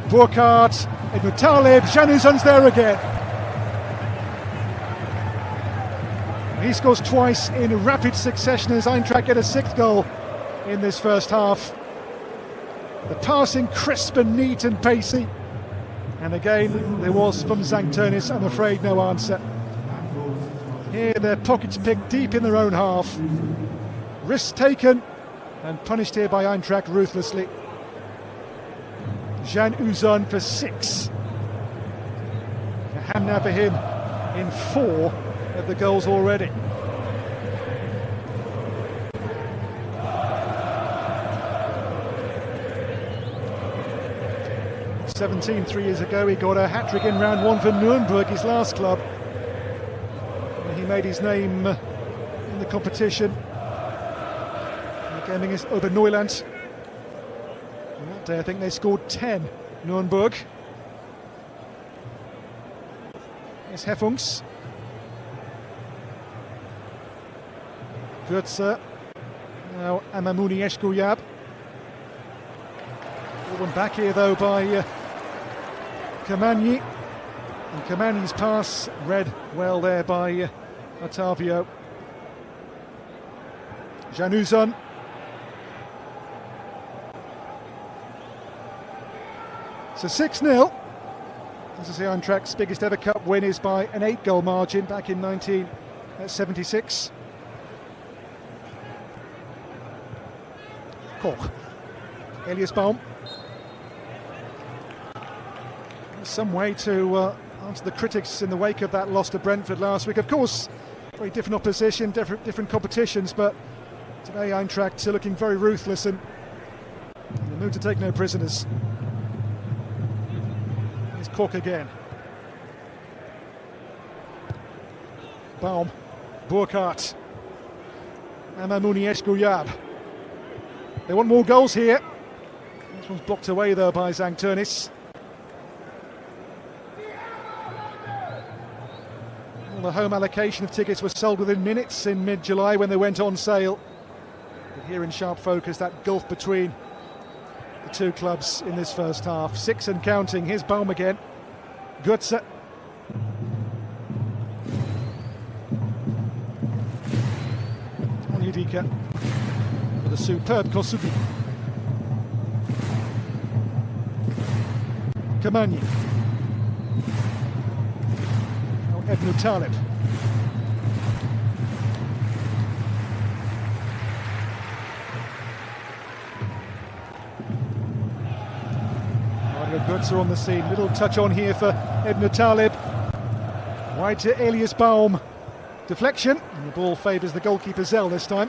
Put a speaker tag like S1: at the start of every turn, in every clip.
S1: Burkhardt, Edmund Talib, Januzan's there again. He scores twice in rapid succession as Eintracht get a 6th goal in this first half. The passing crisp and neat and pacey. And again, there was from Tönis, I'm afraid, no answer. Here, their pockets picked deep in their own half. Risks taken and punished here by Eintracht ruthlessly. Januzan for 6. A hand now for him in 4 of the goals already. Three years ago, he got a hat-trick in round 1 for Nuremberg, his last club. And he made his name in the competition. The game against Oberneuland. And that day, I think they scored 10, Nuremberg. Here's Hefungs. Götze. Now Amamouni Eshkouyab. One back here though by Kamani, and Kamani's pass read well there by Otavio. Januzan. So 6-0. This is the Eintracht's biggest ever cup win, is by an 8-goal margin back in 1976. Koch. Elias Baum. Some way to answer the critics in the wake of that loss to Brentford last week. Of course, very different opposition, different competitions, but today Eintracht are looking very ruthless and in the mood to take no prisoners. Here's Koch again. Baum, Burkhardt, Amamouni Eshkouyab. They want more goals here. This one's blocked away though by Tönis. The home allocation of tickets was sold within minutes in mid-July when they went on sale. But here in sharp focus, that gulf between the two clubs in this first half. 6 and counting. Here's Baum again. Götze. Onyedika with a superb Kosugi. Kamani. Edmund Talib. Mario Götze on the scene. Little touch on here for Edmund Talib. Wide to Elias Baum. Deflection, and the ball favours the goalkeeper Zell this time.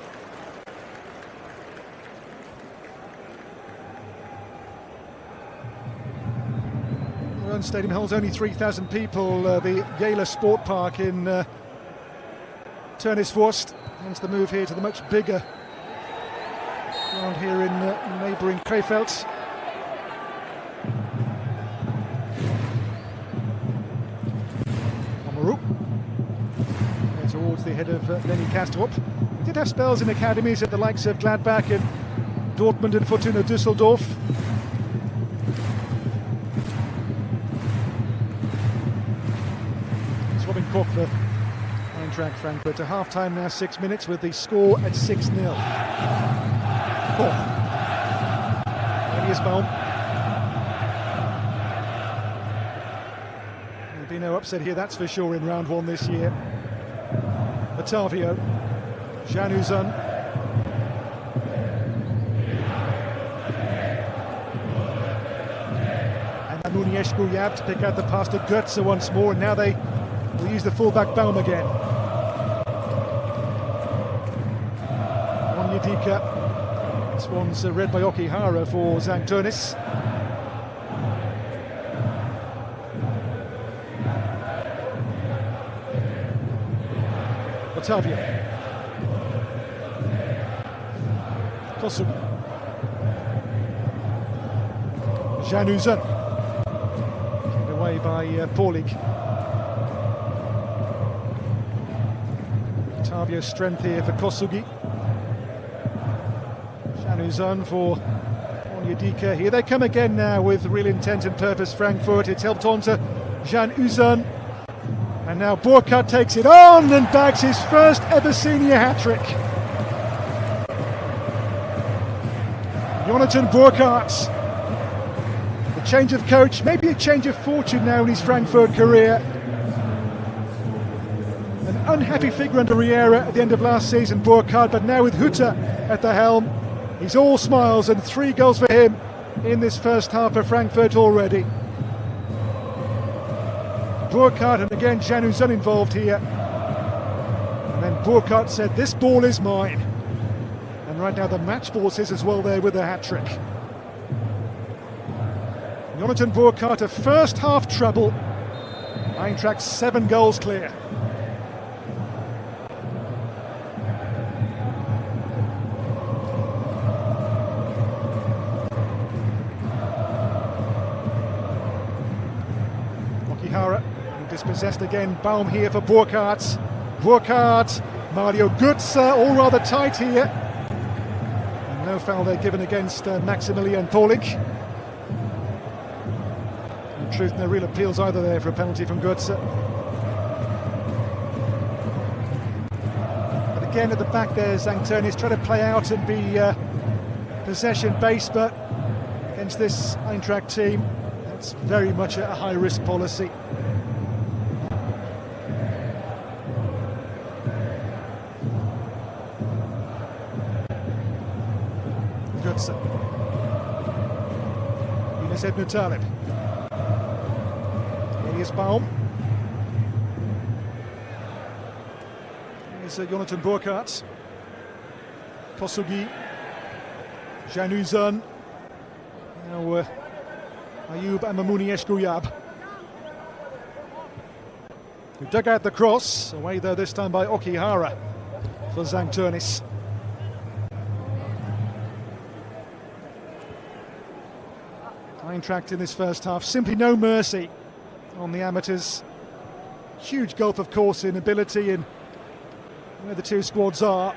S1: Stadium holds only 3,000 people, the Jela Sport Park in Tönis. Hence the move here to the much bigger ground here in neighbouring Krefeld. Amaru towards the head of Lenny Kastrup. He did have spells in academies at the likes of Gladbach and Dortmund and Fortuna Düsseldorf. Koch for Eintracht Frankfurt. To half-time now, 6 minutes, with the score at 6-0. Koch. Elias Baum. There'll be no upset here, that's for sure, in round 1 this year. Otavio. Januzan. And Amamouni Eshkouyab to pick out the pass to Götze once more, and now they we'll use the fullback Baum again. Onyedika. This one's read by Okihara for Tönis. Otavio. Kosugi. Januzan. Carried away by Paulik. Otavio's strength here for Kosugi. Januzan for Yedika. Here they come again now with real intent and purpose, Frankfurt. It's helped on to Jan Uzan. And now Burkhardt takes it on and bags his first ever senior hat-trick. Jonathan Burkhardt. The change of coach, maybe a change of fortune now in his Frankfurt career. An unhappy figure under Riera at the end of last season, Burkhardt, but now with Hutter at the helm, he's all smiles, and 3 goals for him in this first half for Frankfurt already. Burkhardt and again Jan Uzan involved here. And then Burkhardt said, "This ball is mine." And right now the match ball is as well there with the hat-trick. Jonathan Burkhardt, a first half treble. Eintracht 7 goals clear. Okihara, dispossessed again. Baum here for Burkhardt. Burkhardt, Mario Götze, all rather tight here. And no foul there given against Maximilian Polik. In truth, no real appeals either there for a penalty from Götze. But again at the back there, Tonis trying to play out and be possession-based, but against this Eintracht team, it's very much a high-risk policy. Götze. Yunus Ebnu Talib. Here's Baum. Here's Jonathan Burkhardt. Kosugi. Jan Uzan. Now Ayub and Mamouni Eshkouyab. Who dug out the cross, away though this time by Okihara for Tönis. Eintracht in this first half, simply no mercy on the amateurs. Huge gulf, of course, in ability and where the two squads are.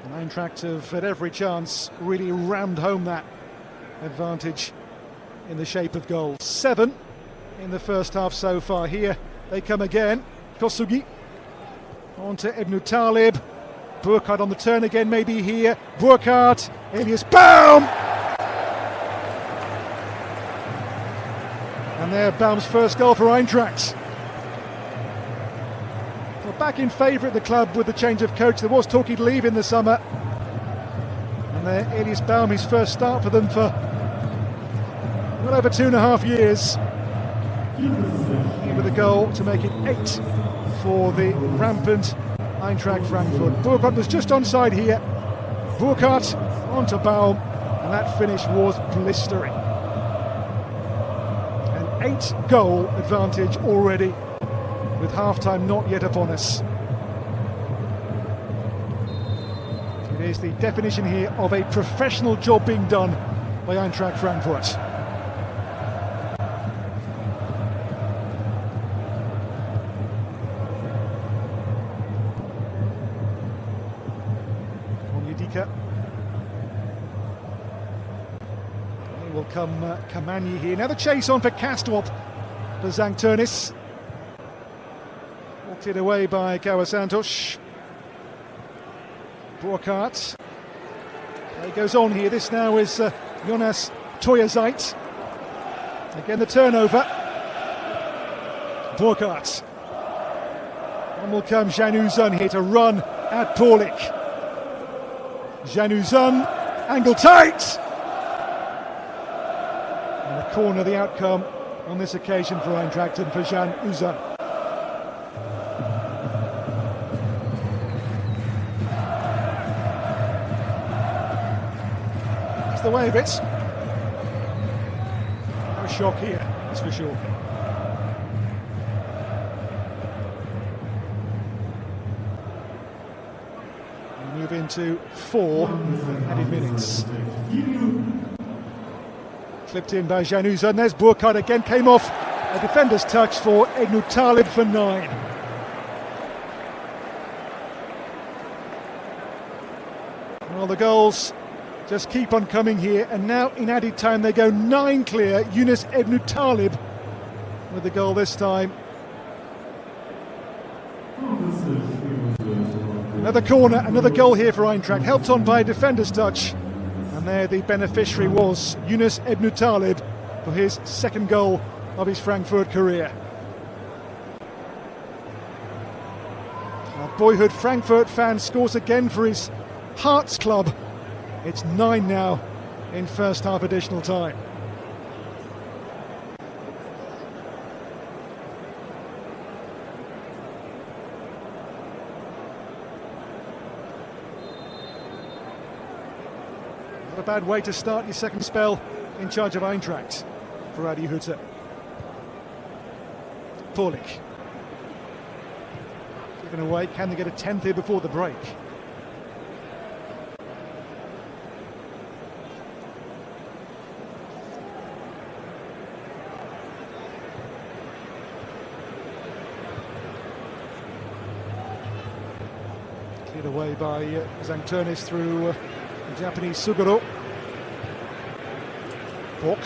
S1: And Eintracht have had every chance really rammed home that advantage in the shape of goals. 7 in the first half so far. Here they come again. Kosugi on to Ebnu Talib. Burkhardt on the turn again, maybe here. Burkhardt, Elias Baum! And there, Baum's first goal for Eintracht. Well, back in favour at the club with the change of coach. There was talk he'd leave in the summer. And there, Elias Baum, his first start for them for well over 2.5 years. Here with a goal to make it 8 for the rampant Eintracht Frankfurt. Burkhardt was just onside here. Burkhardt onto Baum, and that finish was blistering. An 8-goal advantage already, with half-time not yet upon us. It is the definition here of a professional job being done by Eintracht Frankfurt. Will come Kamani here. Now the chase on for Kastrop for Tönis. Walked it away by Gawa Santos. Burkhardt. He goes on here. This now is Jonas Toyazait. Again the turnover. Burkhardt. And will come Jan Uzan here to run at Polik. Jan Uzan, angle tight! And a corner, the outcome on this occasion for Eintracht and for Jan Uzan. That's the way of it. No shock here, that's for sure. We move into 4 added minutes. Clipped in by Jan Uzan. There's Burkhardt again, came off a defender's touch for Ebnu Talib for 9. Well, the goals just keep on coming here, and now in added time they go 9 clear. Yunus Ebnu Talib with the goal this time. Another corner, another goal here for Eintracht, helped on by a defender's touch. And there the beneficiary was Yunus Ebnu Talib for his second goal of his Frankfurt career. Our boyhood Frankfurt fan scores again for his Hearts club. It's 9 now in first half additional time. Not a bad way to start your second spell in charge of Eintracht for Adi Hütter. Paulik. Given away, can they get a 10th here before the break? Cleared away by Tonis through the Japanese Suguro. Bok.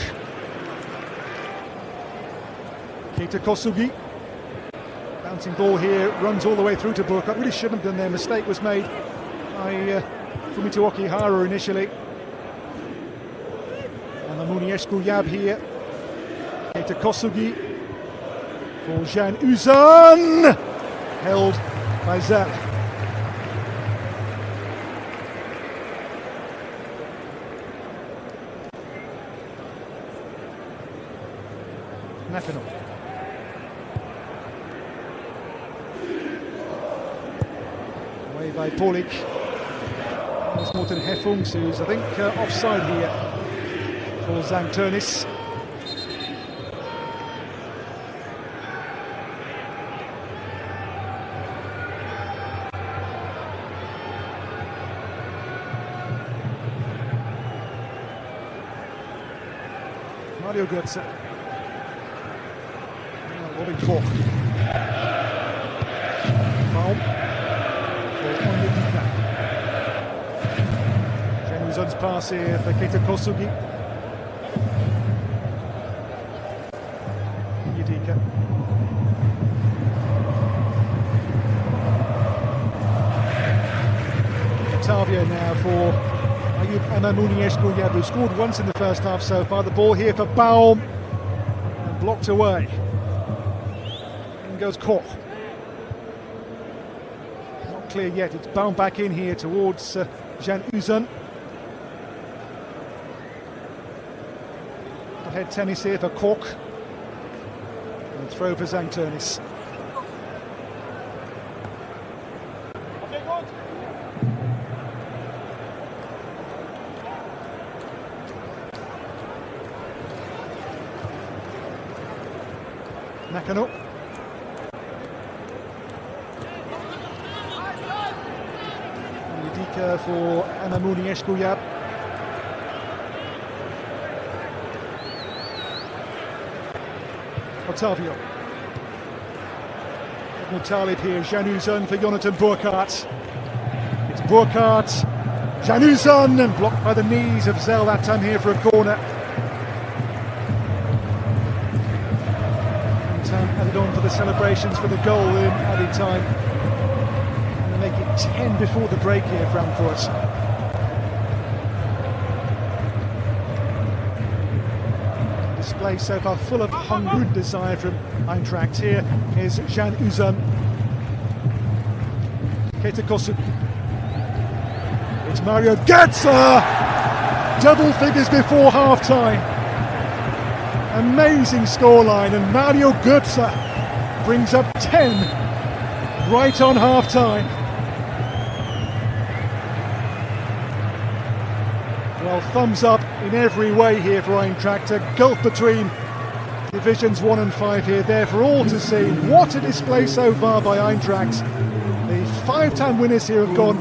S1: Keita Kosugi. Bouncing ball here, runs all the way through to Burkhardt. Really shouldn't have done there. Mistake was made by Fumito Okihara initially. And Amuni Eshkuyab here. Keita Kosugi for Jan Uzan. Held by Zell. Nakano. Away by Paulik. There's Morten Heffungs, who's I think offside here for Tönis. Mario Götze. Robin Koch. Baum. Januzan's pass here for Keita Kosugi. Yedika. Octavio now for Ayub Amamuni Eshkuyab, who scored once in the first half so far. The ball here for Baum. And blocked away. Goes Koch. Not clear yet, it's bound back in here towards Jan Uzan. Head tennis here for Koch. And throw for Tönis. Nakano. For Amamuni Eshkuyab. Octavio. Ebnu Talib here, Januzan for Jonathan Burkhardt. It's Burkhardt, Januzan, and blocked by the knees of Zell that time here for a corner. And added on for the celebrations for the goal in added time. 10 before the break here, Frankfurt. Display so far full of hunger and desire from Eintracht. Here is Jan Uzan. Keita Kosugi. It's Mario Götze! Double figures before half-time. Amazing scoreline, and Mario Götze brings up 10 right on half-time. Well, thumbs up in every way here for Eintracht. A gulf between divisions 1 and 5 here, there for all to see. What a display so far by Eintracht. The 5-time winners here have gone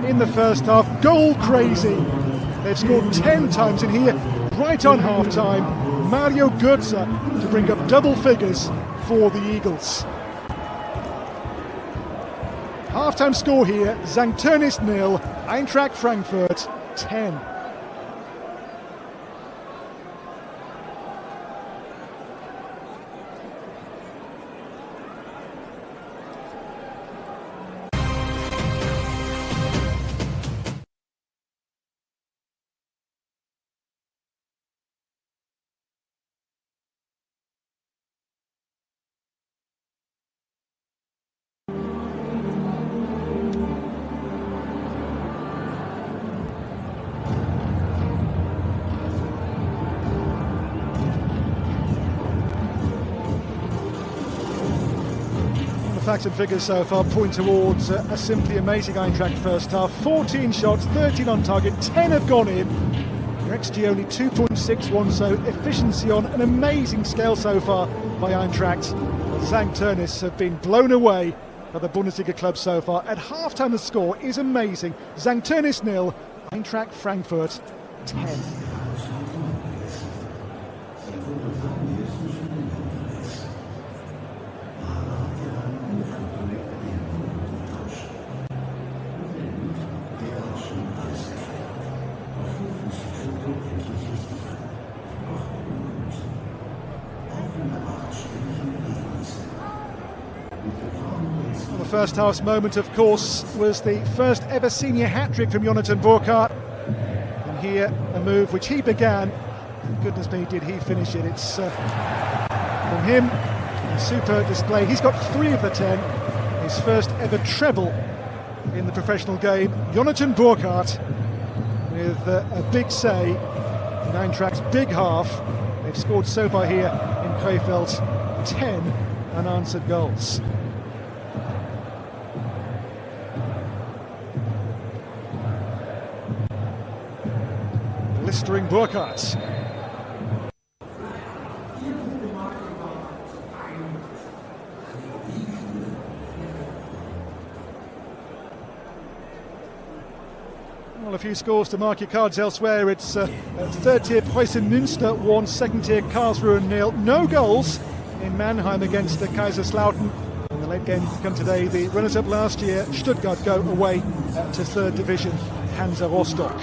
S1: in the first half goal crazy. They've scored 10 times in here, right on half-time. Mario Götze to bring up double figures for the Eagles. Half-time score here, Tönis 0, Eintracht Frankfurt 10. Facts and figures so far point towards a simply amazing Eintracht first half. 14 shots, 13 on target, 10 have gone in. Your XG only 2.61, so efficiency on an amazing scale so far by Eintracht. Tönis have been blown away by the Bundesliga club so far. At half-time the score is amazing. Tönis 0, Eintracht Frankfurt 10. The first half's moment, of course, was the first ever senior hat-trick from Jonathan Burkardt. And here, a move which he began, and goodness me, did he finish it. It's from him, a super display. He's got 3 of the 10, his first ever treble in the professional game. Jonathan Burkardt with a big say in Eintracht's big half. They've scored so far here in Krefeld 10 unanswered goals. Blistering Burkardt. Well, a few scores to mark your cards elsewhere. It's third tier Preußen Münster 1, second tier Karlsruhe 0. No goals in Mannheim against the Kaiserslautern. In the late game to come today, the runners-up last year, Stuttgart, go away to third division Hansa Rostock.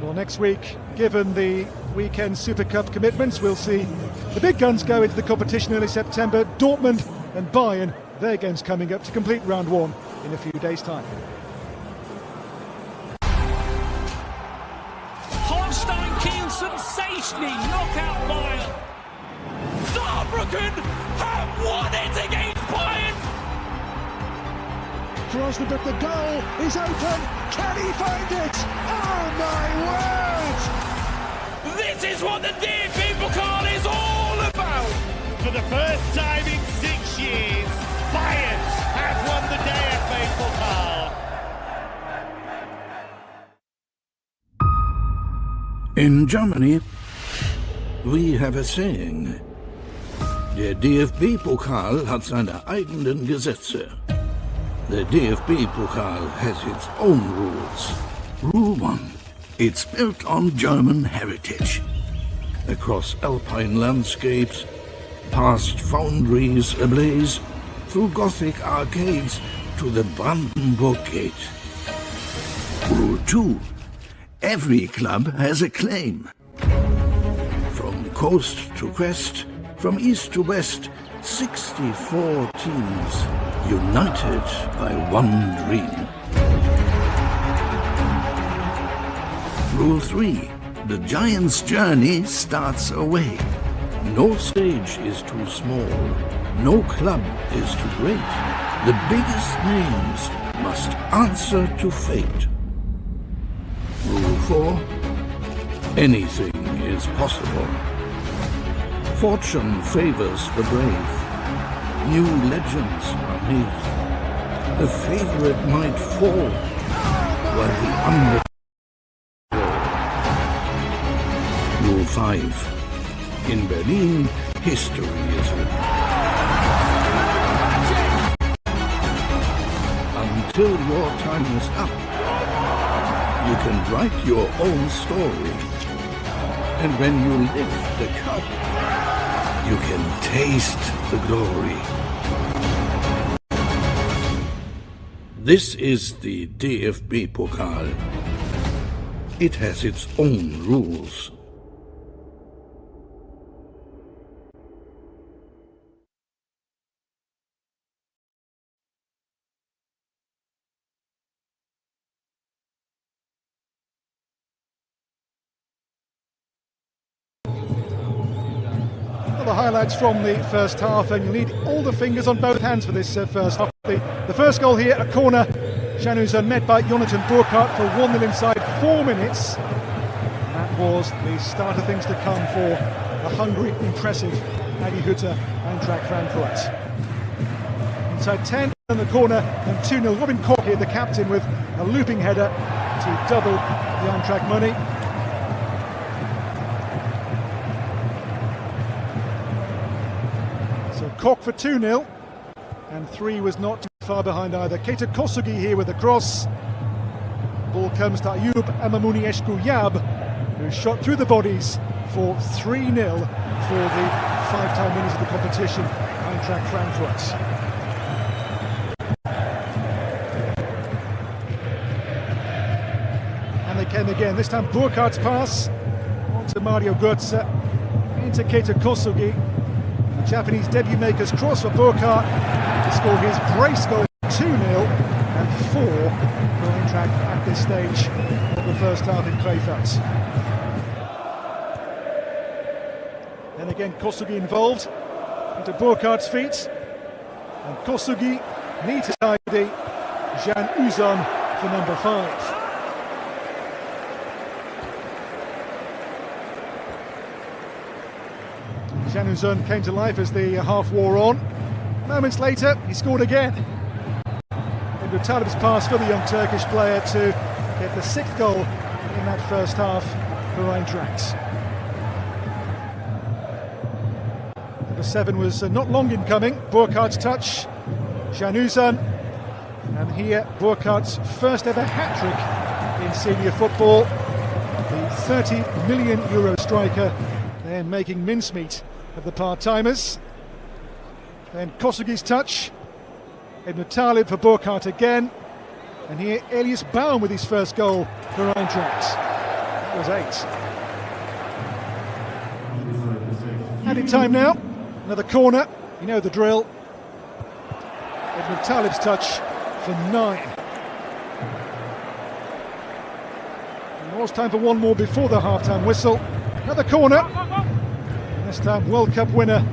S1: Well, next week, given the weekend Super Cup commitments, we'll see the big guns go into the competition early September. Dortmund and Bayern, their games coming up to complete round 1 in a few days' time.
S2: Holstein Kiel sensationally knock out Bayern. Saarbrücken have won it against Bayern.
S1: Krosny, but the goal is open. Can he find it? Oh my word!
S2: This is what the DFB-Pokal is all about.
S3: For the first time in 6 years, Bayern have won the DFB-Pokal.
S4: In Germany, we have a saying. Der DFB-Pokal hat seine eigenen Gesetze. The DFB-Pokal has its own rules. Rule 1. It's built on German heritage. Across alpine landscapes, past foundries ablaze, through Gothic arcades to the Brandenburg Gate. Rule 2. Every club has a claim. From coast to crest, from east to west, 64 teams united by one dream. Rule 3. The giant's journey starts away. No stage is too small. No club is too great. The biggest names must answer to fate. Rule 4. Anything is possible. Fortune favors the brave. New legends are made. The favorite might fall, while the under. Rule 5. In Berlin, history is written. Until your time is up, you can write your own story. And when you lift the cup, you can taste the glory. This is the DFB-Pokal. It has its own rules.
S1: The highlights from the first half, and you'll need all the fingers on both hands for this first half. The first goal here, a corner. Januzaj met by Jonathan Burkhardt for 1-0 inside 4 minutes. And that was the start of things to come for the hungry, impressive Adi Hütter, Eintracht Frankfurt. Inside 10 in the corner and 2-0. Robin Koch here, the captain, with a looping header to double the Eintracht money. So Koch for 2-0, and 3 was not too far behind either. Keita Kosugi here with the cross. Ball comes to Ayub Amamuni Eshkuyab, who shot through the bodies for 3-0 for the 5-time winners of the competition, Eintracht Frankfurt. And they came again, this time Burkhardt's pass onto Mario Götze, into Keita Kosugi. Japanese debut maker's cross for Burkhardt to score his brace goal 2-0 and 4 for Eintracht at this stage of the first half in Krefeld. And again Kosugi involved, into Burkhardt's feet, and Kosugi needs to tidy Jan Uzan for number 5. Januzaj came to life as the half wore on. Moments later, he scored again. Into Talib's pass for the young Turkish player to get the 6th goal in that first half for Eintracht. Number 7 was not long in coming. Burkhardt's touch, Januzaj, and here Burkhardt's first ever hat-trick in senior football. The €30 million striker, they're making mincemeat of the part-timers. Then Kosugi's touch, Ibn Talib for Burkhardt again, and here Elias Baum with his first goal for Eintracht. That was 8. Added time now, another corner, you know the drill. Ibn Talib's touch for 9. And there was time for one more before the half-time whistle. Another corner. This time World Cup winner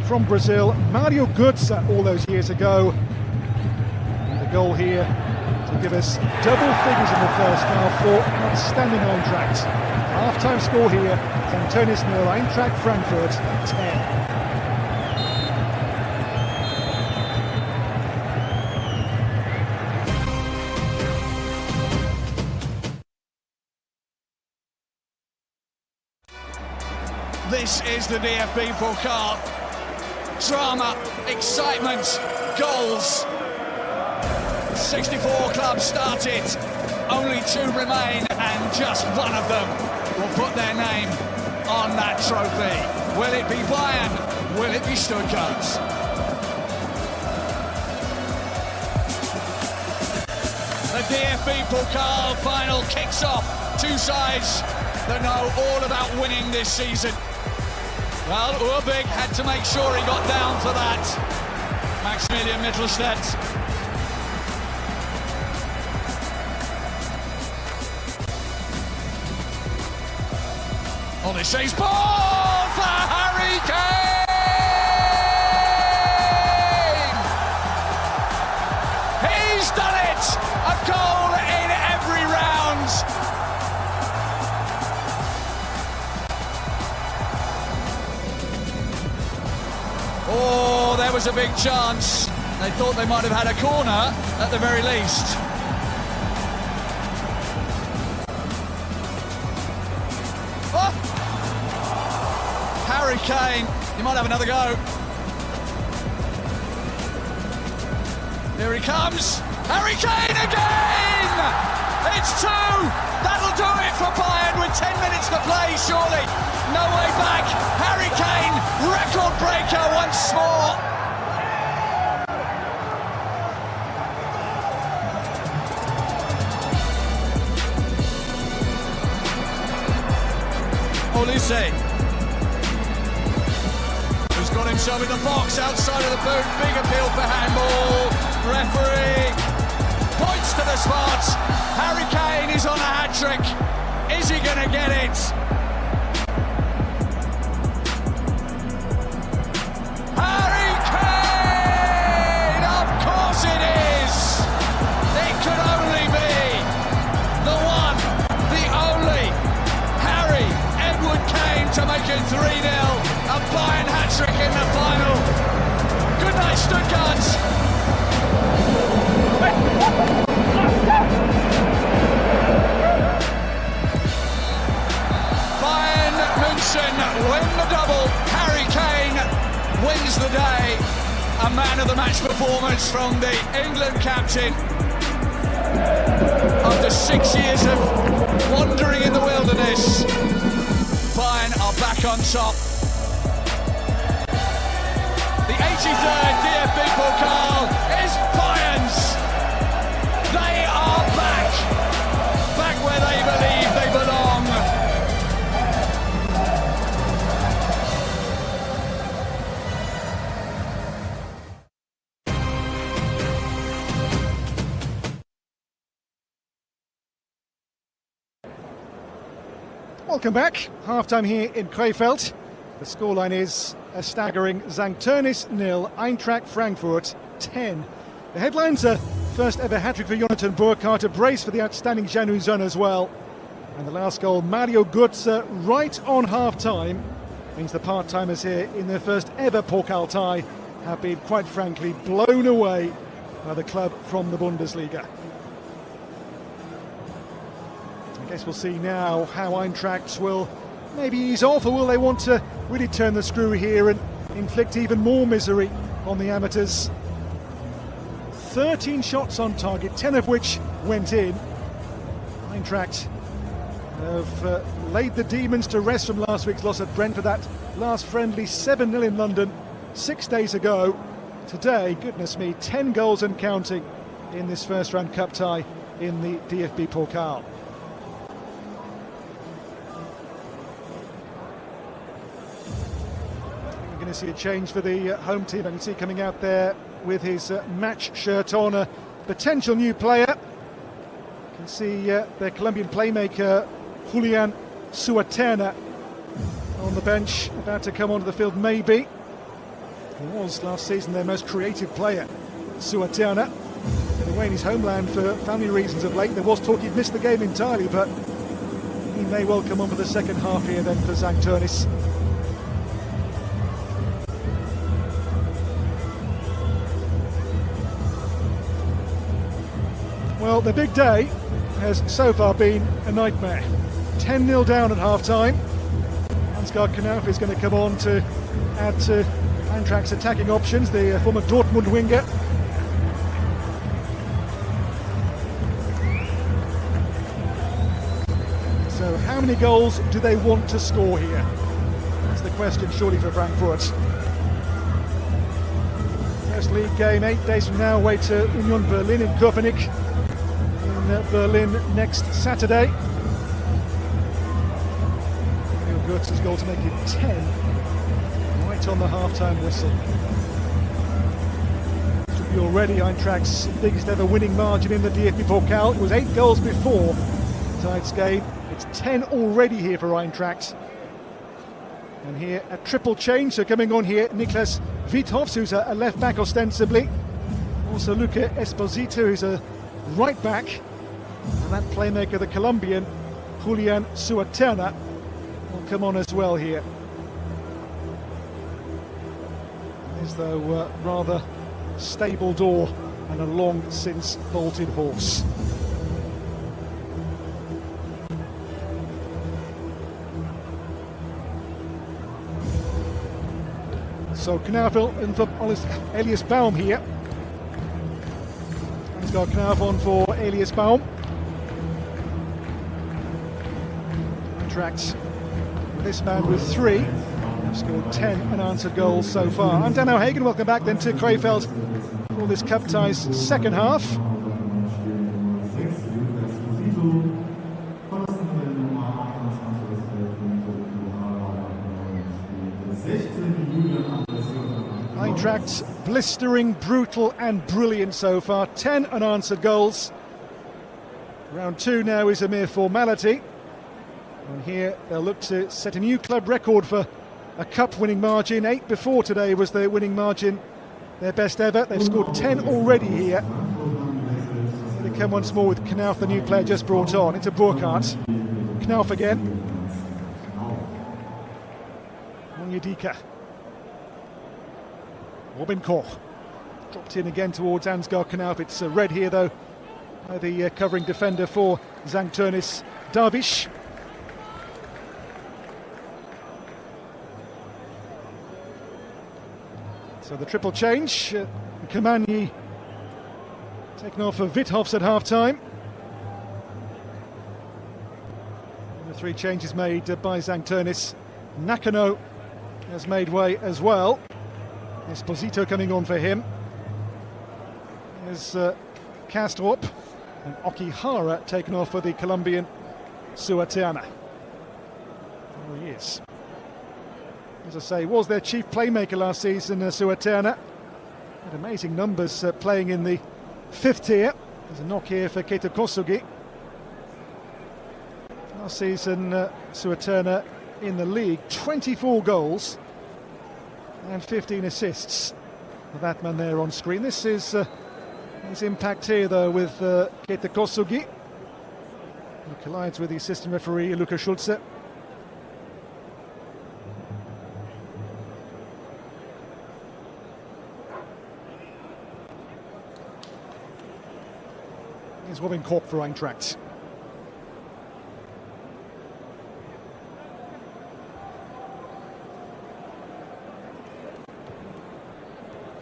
S1: from Brazil, Mario Götze, all those years ago. And the goal here to give us double figures in the first half for outstanding Eintracht. Half-time score here, Tonis 0, Eintracht Frankfurt 10.
S2: This is the DFB-Pokal. Drama, excitement, goals. 64 clubs started, only 2 remain, and just one of them will put their name on that trophy. Will it be Bayern? Will it be Stuttgart? The DFB-Pokal final kicks off. 2 sides that know all about winning this season. Well, Urbig had to make sure he got down for that. Maximilian Mittelstadt. Olyssee's ball for Harry Kane! He's done it! A goal in every round. Oh, there was a big chance. They thought they might have had a corner at the very least. Oh! Harry Kane, he might have another go. Here he comes. Harry Kane again! It's two! That'll do it for Bayern with 10 minutes to play, surely. No way back. Harry Kane, record breaker once more. Olise, who's got himself in the box outside of the boot. Big appeal for handball. Referee points to the spot. Harry Kane is on a hat-trick. Is he going to get it? Harry Kane! Of course it is! It could only be the one, the only Harry Edward Kane to make it 3-0. A Bayern hat-trick in the final. Good night, Stuttgart. Bayern München win the double. Harry Kane wins the day. A man of the match performance from the England captain. After 6 years of wandering in the wilderness, Bayern are back on top. The 83rd DFB-Pokal is Bayern's. They are back. Back where they believe they belong.
S1: Welcome back. Half-time here in Krefeld. The scoreline is a staggering Tönis 0, Eintracht Frankfurt 10. The headlines are first ever hat-trick for Jonathan Burkhardt, a brace for the outstanding Janu Zun as well. And the last goal, Mario Götze, right on half-time, means the part-timers here in their first ever Pokal tie have been, quite frankly, blown away by the club from the Bundesliga. I guess we'll see now how Eintracht will maybe ease off, or will they want to really turn the screw here and inflict even more misery on the amateurs. 13 shots on target, 10 of which went in. Eintracht have laid the demons to rest from last week's loss at Brentford. That last friendly 7-0 in London 6 days ago. Today, goodness me, 10 goals and counting in this first round cup tie in the DFB-Pokal. We're going to see a change for the home team. I can see coming out there with his match shirt on, a potential new player. You can see their Colombian playmaker Julian Suaterna on the bench, about to come onto the field maybe. He was last season their most creative player, Suaterna. Been away in his homeland for family reasons of late. There was talk he'd missed the game entirely, but he may well come on for the second half here then for Tönis. Well, the big day has so far been a nightmare. 10-0 down at half-time. Ansgar Knauf is going to come on to add to Eintracht's attacking options, the former Dortmund winger. So how many goals do they want to score here? That's the question surely for Frankfurt. First league game 8 days from now, away to Union Berlin in Köpenick. Berlin next Saturday. Mario Götze's goal to make it 10, right on the half-time whistle. This will be already Eintracht's biggest ever winning margin in the DFB-Pokal. It was 8 goals before tonight's game. It's 10 already here for Eintracht. And here a triple change, so coming on here, Niklas Wiethofs, who's a left-back ostensibly. Also Luca Esposito, who's a right-back. And that playmaker, the Colombian, Julian Suaterna, will come on as well here. Is though rather stable door and a long since bolted horse. So Knauf and for Elias Baum here. Ansgar Knauf on for Elias Baum. Eintracht. This man with 3. They've scored 10 unanswered goals so far. I'm Dan O'Hagan, welcome back then to Krefeld for this Cup ties second half. Eintracht blistering, brutal and brilliant so far. 10 unanswered goals. Round 2 now is a mere formality. And here they'll look to set a new club record for a cup winning margin. 8 before today was their winning margin, their best ever. They've scored 10 already here. They come once more with Knauf, the new player just brought on. Into Burkhardt. Knauf again. Onyedika. Robin Koch. Dropped in again towards Ansgar Knauf. It's red here though by the covering defender for St. Tönis, Darvish. So the triple change, Kamani taken off for Withoffs at half-time. And the 3 changes made by St. Tönis. Nakano has made way as well. Esposito coming on for him. There's Kastrup and Okihara taken off for the Colombian Suateana. There he is. As I say, was their chief playmaker last season, Suateana. Had amazing numbers playing in the 5th tier. There's a knock here for Keita Kosugi. Last season, Suateana in the league, 24 goals and 15 assists for that man there on screen. This is his impact here though with Keita Kosugi. He collides with the assistant referee Luca Schulze. Here's Robin Koch for Eintracht.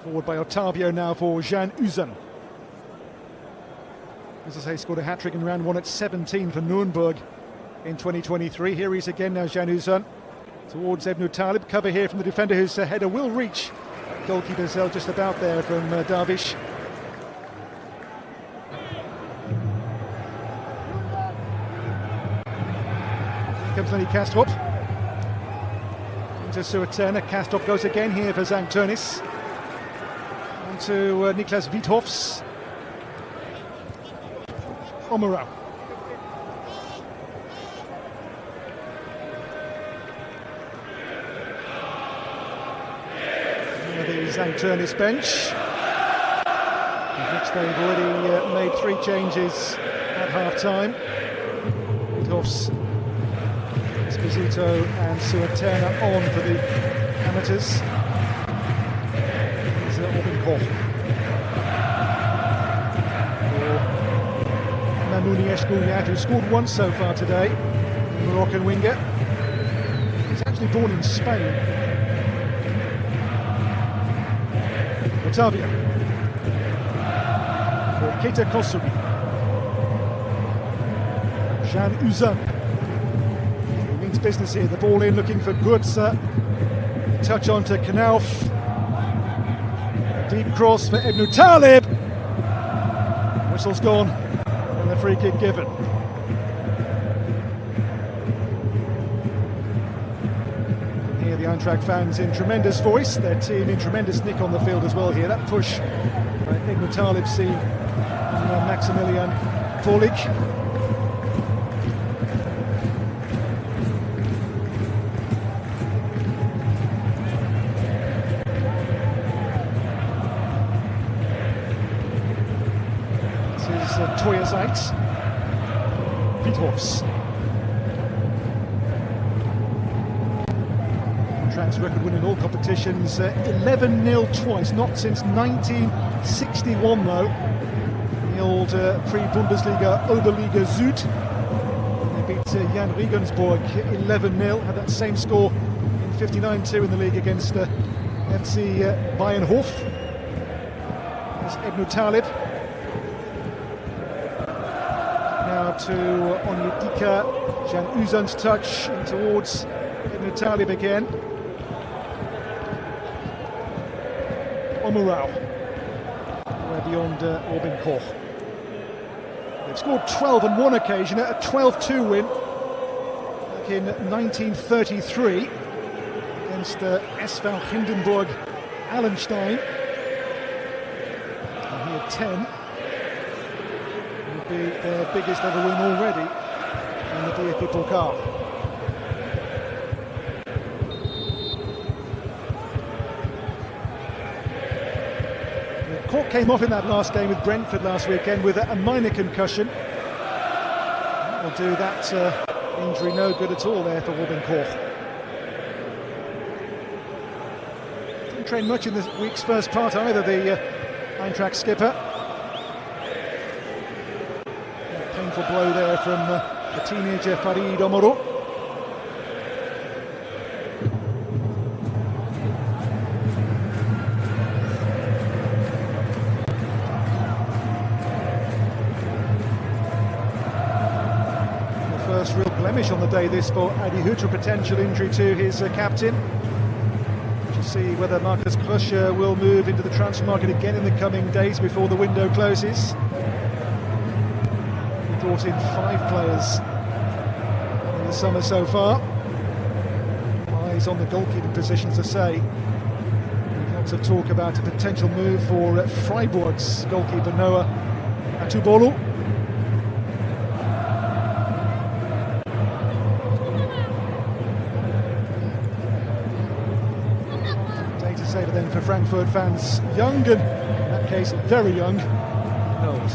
S1: Forward by Ottavio now for Jan Uzan. As I say, scored a hat-trick in round 1 at 17 for Nuremberg in 2023. Here he's again now, Jan Uzan. Towards Ebnu Talib. Cover here from the defender whose header will reach goalkeeper's cell just about there from Darvish. Here comes Lenny Kastrup. Into Suateana. Kastrup goes again here for St. Tönis. To Niklas Withoffs. Omaro. The St. Tönis bench, in which they've already made 3 changes at half-time. Withoffs, Esposito and Suateana on for the amateurs. Koch. Mamouni Eshgouliad, who scored once so far today, the Moroccan winger. He's actually born in Spain. Ottavio for Keita Kosugi. Jan Uzan. He means business here. The ball in, looking for Goetze. Touch on to Knauf. Deep cross for Ebnu Talib. Whistle's gone and the free kick given. Here the Eintracht fans in tremendous voice, their team in tremendous nick on the field as well here. That push by Ebnu Talib seen Maximilian Polik. Toyazite, Withoffs. Eintracht's record win in all competitions, 11-0 twice, not since 1961 though. The old pre-Bundesliga Oberliga Süd. They beat Jan Regensburg 11-0, had that same score in 59-2 in the league against FC Bayernhof. There's Ebnu Talib. to Onyedika. Jan Uzan's touch in towards Talib again. Omurao. We're beyond Orbin Koch. They've scored 12 on one occasion, a 12-2 win back in 1933 against SV Hindenburg Allenstein. And he had 10. It would be their biggest ever win already in the DFB-Pokal. Cork came off in that last game with Brentford last weekend with a minor concussion. Will do that injury no good at all there for Robin Koch. Didn't train much in this week's first part either, the Eintracht skipper. A painful blow there from the teenager Farid Omoro. Real blemish on the day this for Adi Hütter, potential injury to his captain. To see whether Marcus Krösche will move into the transfer market again in the coming days before the window closes. He brought in 5 players in the summer so far. Eyes on the goalkeeping position, as I say. Lots of talk about a potential move for Freiburg's goalkeeper Noah Atubolu. Say then for Frankfurt fans, young and, in that case, very young and old.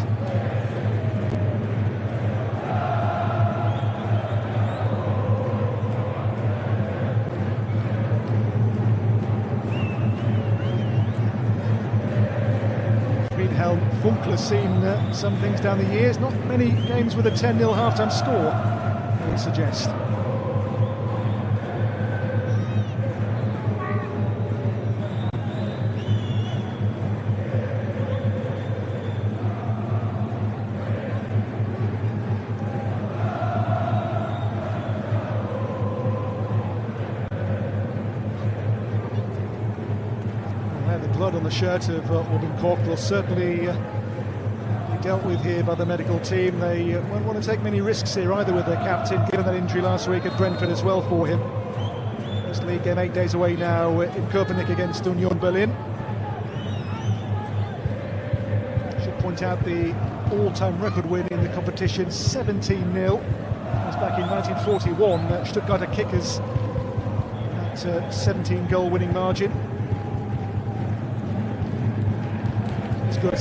S1: Friedhelm Funkel has seen some things down the years. Not many games with a 10-0 half-time score, I would suggest. Blood on the shirt of Orbin Koch will certainly be dealt with here by the medical team. They won't want to take many risks here either with their captain, given that injury last week at Brentford as well for him. This league game 8 days away now in Copenhagen against Union Berlin. Should point out the all-time record win in the competition, 17-0. That was back in 1941. Stuttgarter Kickers, that 17-goal winning margin. Good.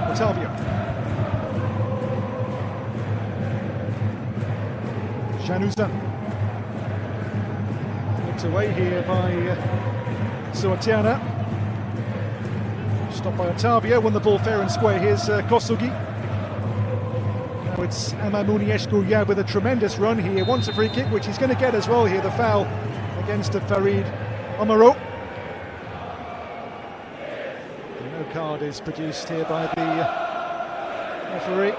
S1: Otavio. Januzan. Looked away here by Suatiana. Stopped by Otavio, won the ball fair and square. Here's Kosugi. Now it's Amamouni Eshkouya with a tremendous run here. Wants a free kick, which he's going to get as well here. The foul against Farid Omaro. No card is produced here by the referee.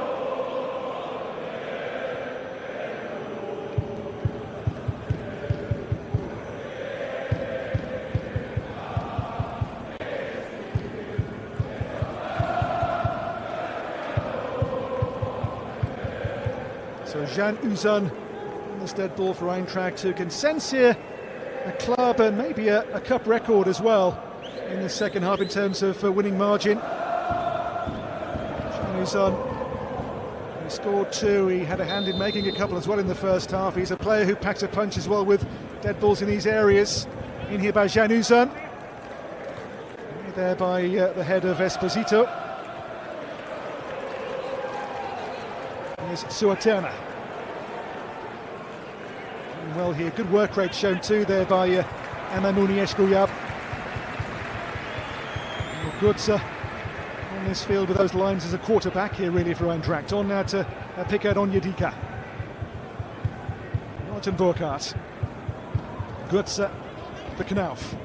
S1: So Jan Uzan on this dead ball for Eintracht, who can sense here a club and maybe a cup record as well in the second half in terms of winning margin. He scored 2, he had a hand in making a couple as well in the first half. He's a player who packs a punch as well with dead balls in these areas. In here by Jan Uzan. There by the head of Esposito. Here's Suatana. Well here, good work rate shown too there by Amamouni Eshkouya. Gutsa on this field with those lines as a quarterback here really for Eintracht. On now to pick out Onyedika. Martin Burkhardt. Gutsa for Knauf.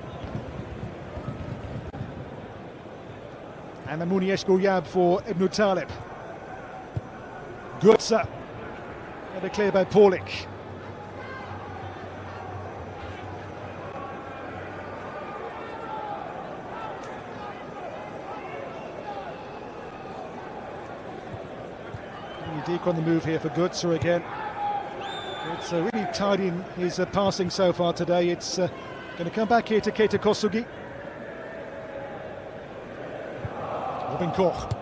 S1: And the Munieshko-Yab for Ibn Talib. Götze. And a clear by Paulik. Deep on the move here for Götze again. It's really tidy in his passing so far today. It's going to come back here to Keita Kosugi. Robin Koch.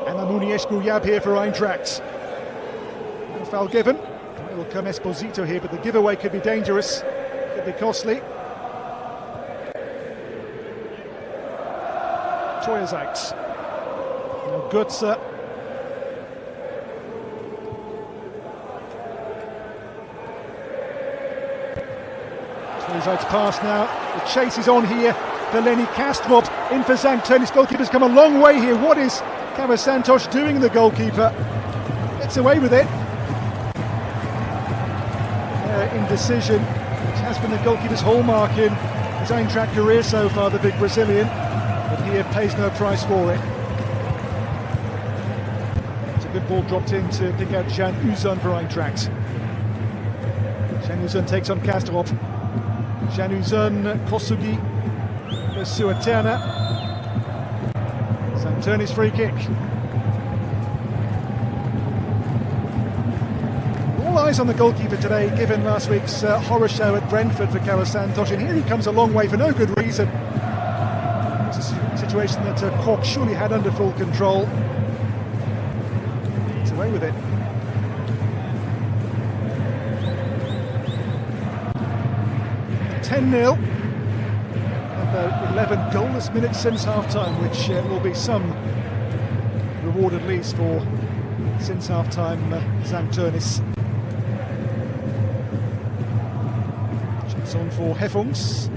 S1: And the Munieshko-Yab here for Eintracht. No foul given. It will come Esposito here, but the giveaway could be dangerous. Could be costly. Troyezite. Now Götze. Troyezite's pass now. The chase is on here for Lenny Kastrop. In for Tonis. Goalkeeper's come a long way here. What is Karasantos doing, the goalkeeper? Gets away with it. Indecision, which has been the goalkeeper's hallmark in his Eintracht career so far, the big Brazilian. But here pays no price for it. It's a good ball dropped in to pick out Jan Uzan for Eintracht. Jan Uzan takes on Kastrop. Jan Uzan, Kosugi, Suaterna. Tönis free kick. All eyes on the goalkeeper today, given last week's horror show at Brentford for Karasantos, and here he comes a long way for no good reason. It's a situation that Koch surely had under full control. He's away with it. (10-0). About 11 goalless minutes since half-time, which will be some reward at least for since half-time Tönis. Checks on for Hefungs.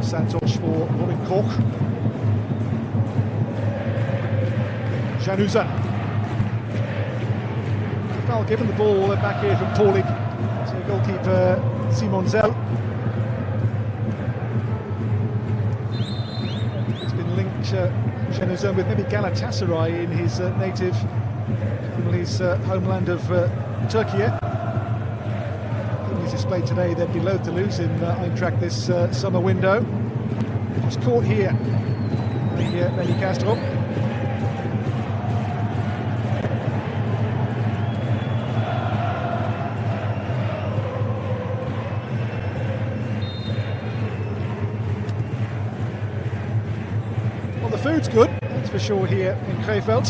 S1: Santos for Robin Koch. Jan Uzan. Foul given, the ball back here from Paulik to goalkeeper Simon Zell. It's been linked Jan Uzan with maybe Galatasaray in his native family's homeland of Turkey. He's displayed today, they'd be loath to lose in Eintracht this summer window. Just caught here by Lenny Kastrop. Well, the food's good, that's for sure here in Krefeld.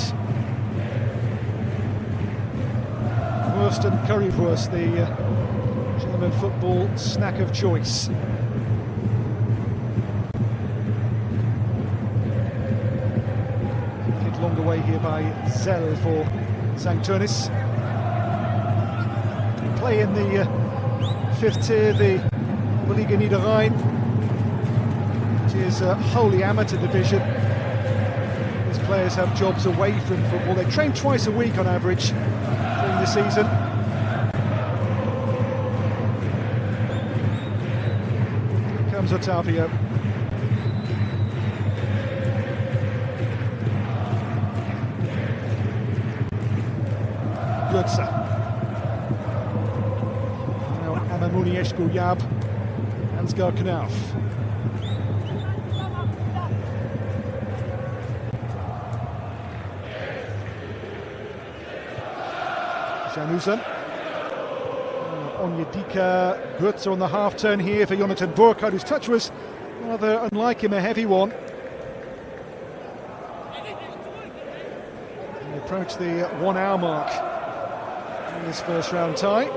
S1: Wurst and currywurst, the German football snack of choice. Kicked long away here by Zell for Tönis. Play in the fifth tier, the Liga Niederrhein, which is a wholly amateur division. These players have jobs away from football. They train twice a week on average during the season. Comes Otavio. Götze. Now Munieshko-Yab. Ansgar Knauf. Jan Uzan. Onyedika. Götze on the half turn here for Jonathan Burkhardt, whose touch was rather unlike him, a heavy one. We approach the 1 hour mark in this first round tie.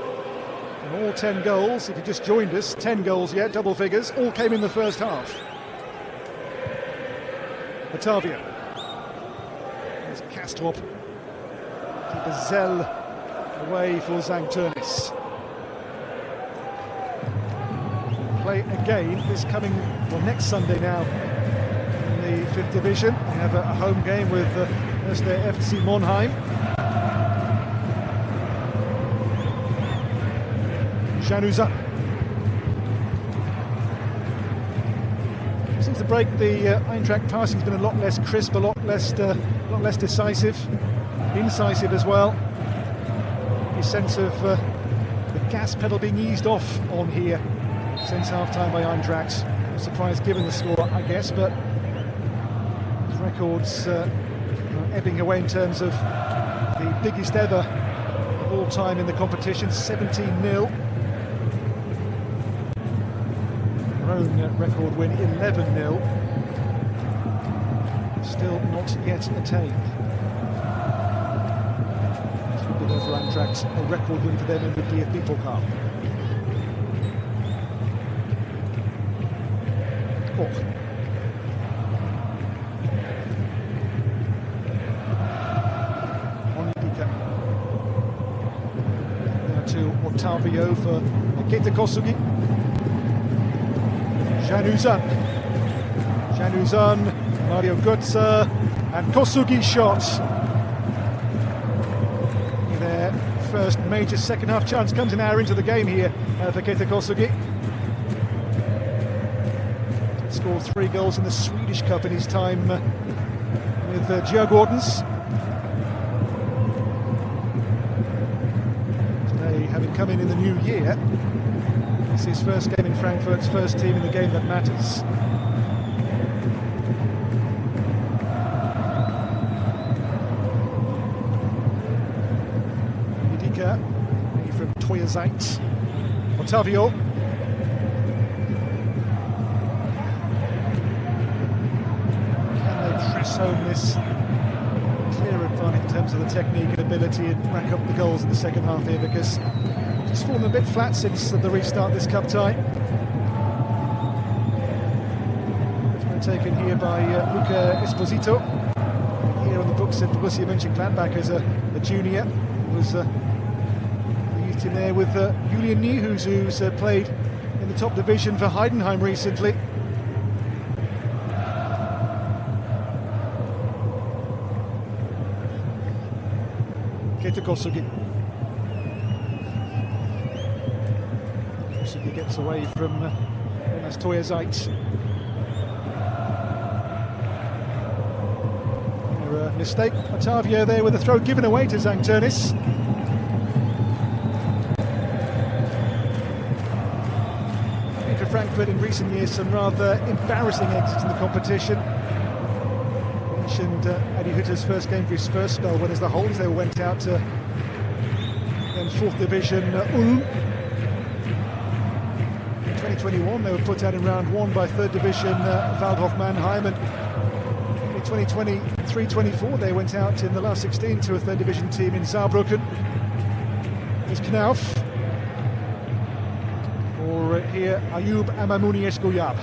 S1: And all 10 goals, if you just joined us, 10 goals yet, double figures, all came in the first half. Otavio. There's Kastrop. Keeper Zell away for Tönis. Play again this coming, well, next Sunday now in the 5th division. They have a home game with their FC Monheim. Januzaj. Since the break, the Eintracht passing has been a lot less crisp, a lot less decisive, incisive as well. A sense of the gas pedal being eased off on here since half-time by Eintracht. No surprise given the score, I guess, but his records are ebbing away in terms of the biggest ever of all time in the competition, 17-0. Their own record win, 11-0. Still not yet attained. This would be there for Eintracht, a record win for them in the DFB-Pokal. Now to Ottavio for Keita Kosugi. Januzaj, Mario Götze, and Kosugi shot. Their first major second half chance comes an hour into the game here for Keita Kosugi. Scored 3 goals in the Swedish Cup in his time with Djurgårdens. Today, having come in the new year, it's his first game in Frankfurt's first team in the game that matters. Idika from Toyazite. Ottavio. Home this clear advantage in terms of the technique and ability and rack up the goals in the second half here, because it's fallen a bit flat since the restart this cup tie. It's been taken here by Luca Esposito, here on the books at Borussia Mönchengladbach as a junior. Was used in there with Julian Niehues, who's played in the top division for Heidenheim recently. Keita Kosugi. Kosugi gets away from Toyazite. Mistake. Ottavio there with a throw given away to Tönis. Eintracht Frankfurt in recent years some rather embarrassing exits in the competition. Mentioned Adi Hütter's first game for his first spell when as the Holds they went out to then 4th division Ulm. In 2021 they were put out in round 1 by 3rd division Waldhof Mannheim, and in 2023-24 they went out in the last 16 to a 3rd division team in Saarbrücken. Here's Knauf for here Ayub Amamouni Esgouyab.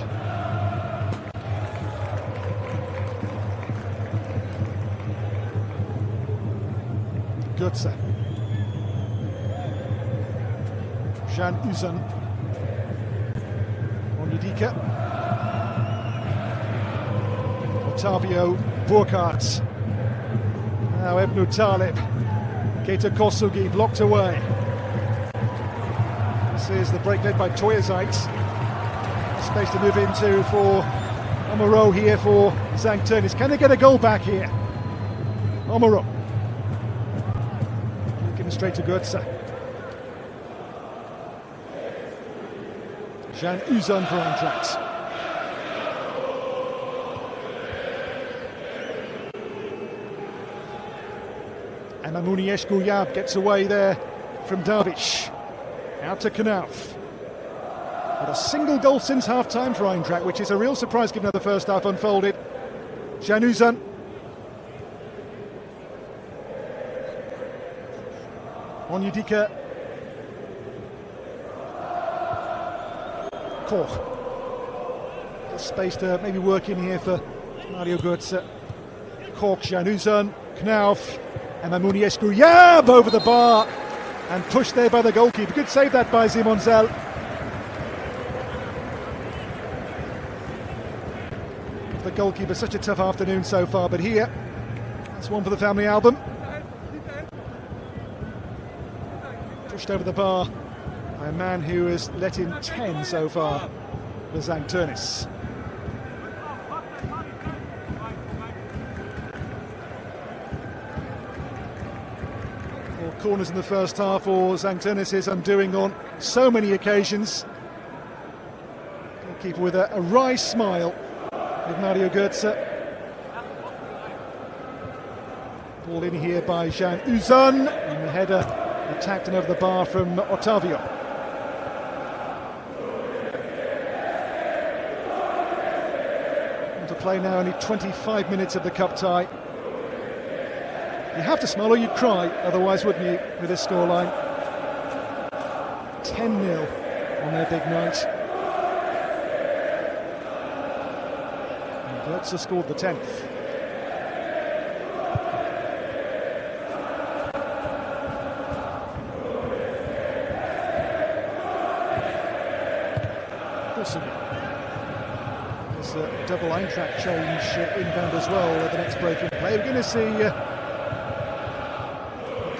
S1: Götze. Januzaj. Onyedika. Ottavio Burkhardt. Now Ebnu Talib. Keita Kosugi blocked away. This is the break led by Toyazite. Space to move into for Omaro here for Tönis. Can they get a goal back here? Omaro. Straight to Götze. Januzaj for Eintracht. Amamouni Esgouyab gets away there from Darvish. Out to Knauf. But a single goal since half-time for Eintracht, which is a real surprise given how the first half unfolded. Januzaj. Onyedika. Koch. Space to maybe work in here for Mario Götze. Koch, Januzaj, Knauf, Amamouni Esgouyab over the bar and pushed there by the goalkeeper. Good save that by Simon Zell. The goalkeeper, such a tough afternoon so far, but here, that's one for the family album. Pushed over the bar, by a man who has let in 10 so far, for Tönis. More corners in the first half, or Tönis is undoing on so many occasions. Goalkeeper with a wry smile with Mario Götze. Ball in here by Can Uzan, and the header attacked and over the bar from Otavio. On to play now, only 25 minutes of the cup tie. You have to smile or you'd cry, otherwise wouldn't you, with this scoreline? 10-0 on their big night. And Götze scored the 10th. There's a double Eintracht change inbound as well, the next break in play. We're going to see a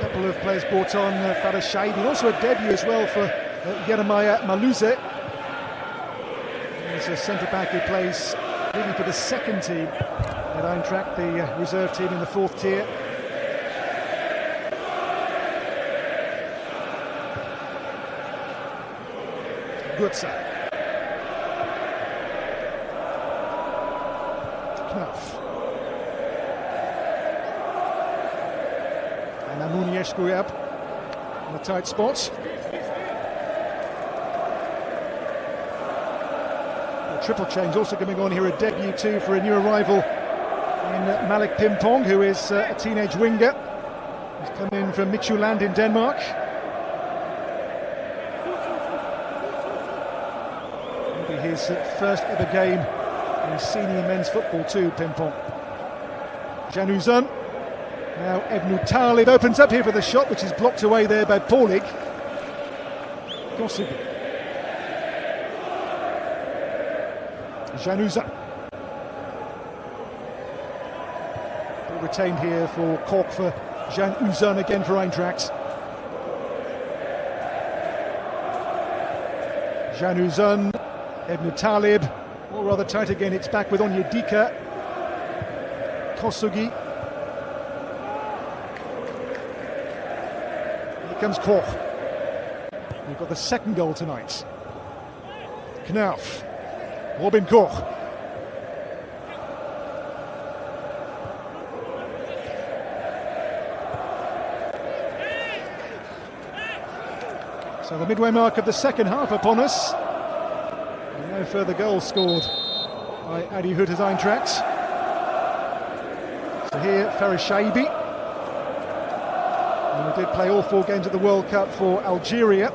S1: couple of players brought on, Bharatvarsh, and also a debut as well for Jeremiah Maluze. He's a centre-back who plays really for the second team at Eintracht, the reserve team in the fourth tier. Götze. And Amunieshkuyab in a tight spot. A triple change also coming on here, a debut too for a new arrival in Malik Pimpong, who is a teenage winger. He's come in from Midtjylland in Denmark. Maybe his first ever game in senior men's football too, Pimpong. Can Uzan. Now Ebnu Talib opens up here for the shot, which is blocked away there by Paulik. Kosugi. Can Uzan. Ball retained here for Kork for Can Uzan again for Eintracht. Can Uzan, Ebnu Talib. All rather tight again, it's back with Onyedika. Kosugi. Here comes Koch. We've got the second goal tonight. Knauf. Robin Koch. So the midway mark of the second half upon us. No further goals scored by Adi Hütter's Eintracht. So here, Bharatvarsh. And we did play all 4 games of the World Cup for Algeria.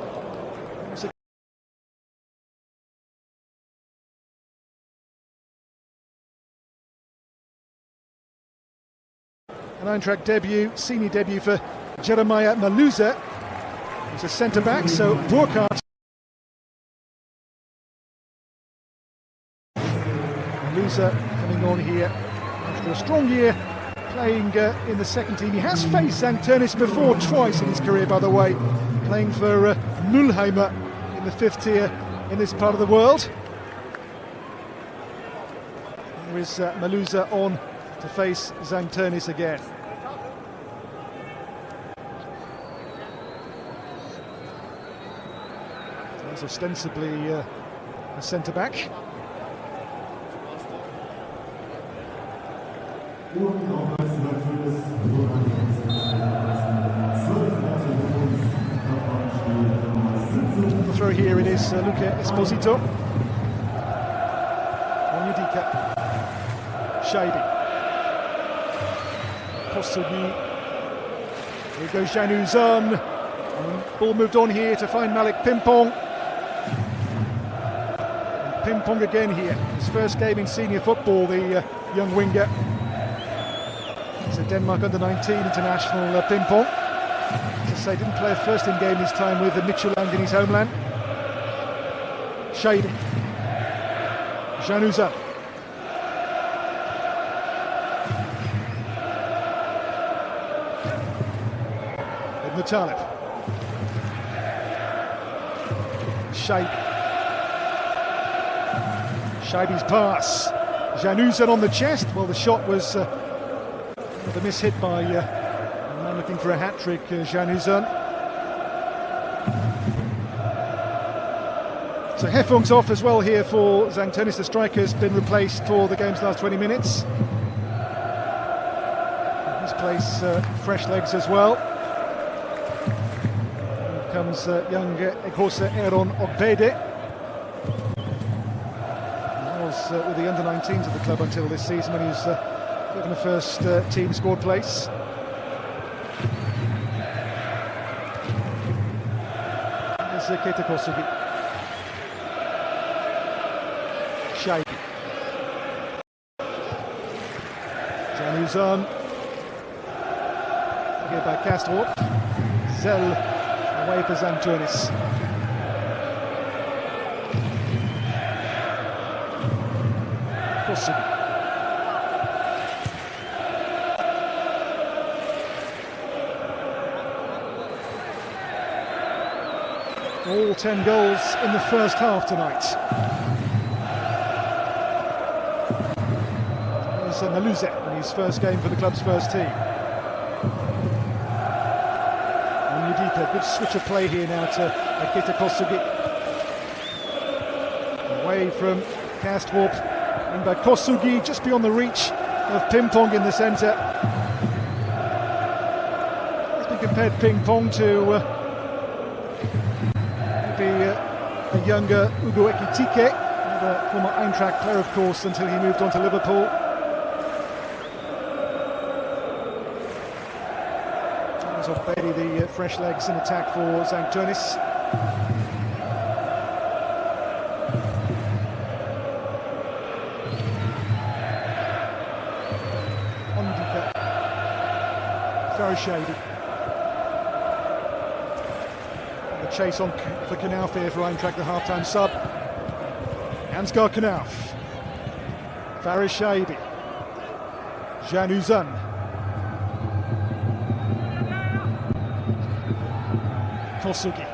S1: An Eintracht debut, senior debut for Jeremiah Maluze. He's a centre-back, so Burkhardt. Maluze coming on here after a strong year playing in the second team. He has faced Tönis before, twice in his career by the way, playing for Mulheimer in the 5th tier in this part of the world. There is Maluze on to face Tönis again. He's ostensibly a centre-back. The throw here, it is Luca Esposito. Onyedika. Shaibi. Kosugi. Here goes Can Uzan. Ball moved on here to find Malik Pimpong. And Pimpong again here. His first game in senior football, the young winger. He's a Denmark under-19 international, Pimpong. As I say, didn't play a first-team game this time with the Midtjylland in his homeland. Shaibi. Can Uzan. Ebnu Talib. Shaibi's pass. Januzan on the chest. Well, the shot was the miss hit by a man looking for a hat-trick, Januzan. So Hefung's off as well here for Zhang Tonis. The striker's been replaced for the game's last 20 minutes. In his place, fresh legs as well. Here comes young Ekosa Eron Ogbede. He was with the under-19s of the club until this season when he was given a first team squad place. There's Keita Kosugi. Shaibi. Januzan. Again by Castro. Zell away for Zhang Tonis. Kosugi. All 10 goals in the first half tonight. There's Naluze in his first game for the club's first team. Onyedika, good switch of play here now to Keita Kosugi. Away from Kastrup, in by Kosugi, just beyond the reach of Pimpong in the centre. He's been compared Pimpong to a younger Ugo Ekitike, the former Eintracht player, of course, until he moved on to Liverpool. There's already the fresh legs in attack for Zhang Tonis. Onyedika, very shady. The chase on for Knauf here for Eintracht, the half-time sub. Ansgar Knauf. Faris Shaibi. Januzan. Kosugi.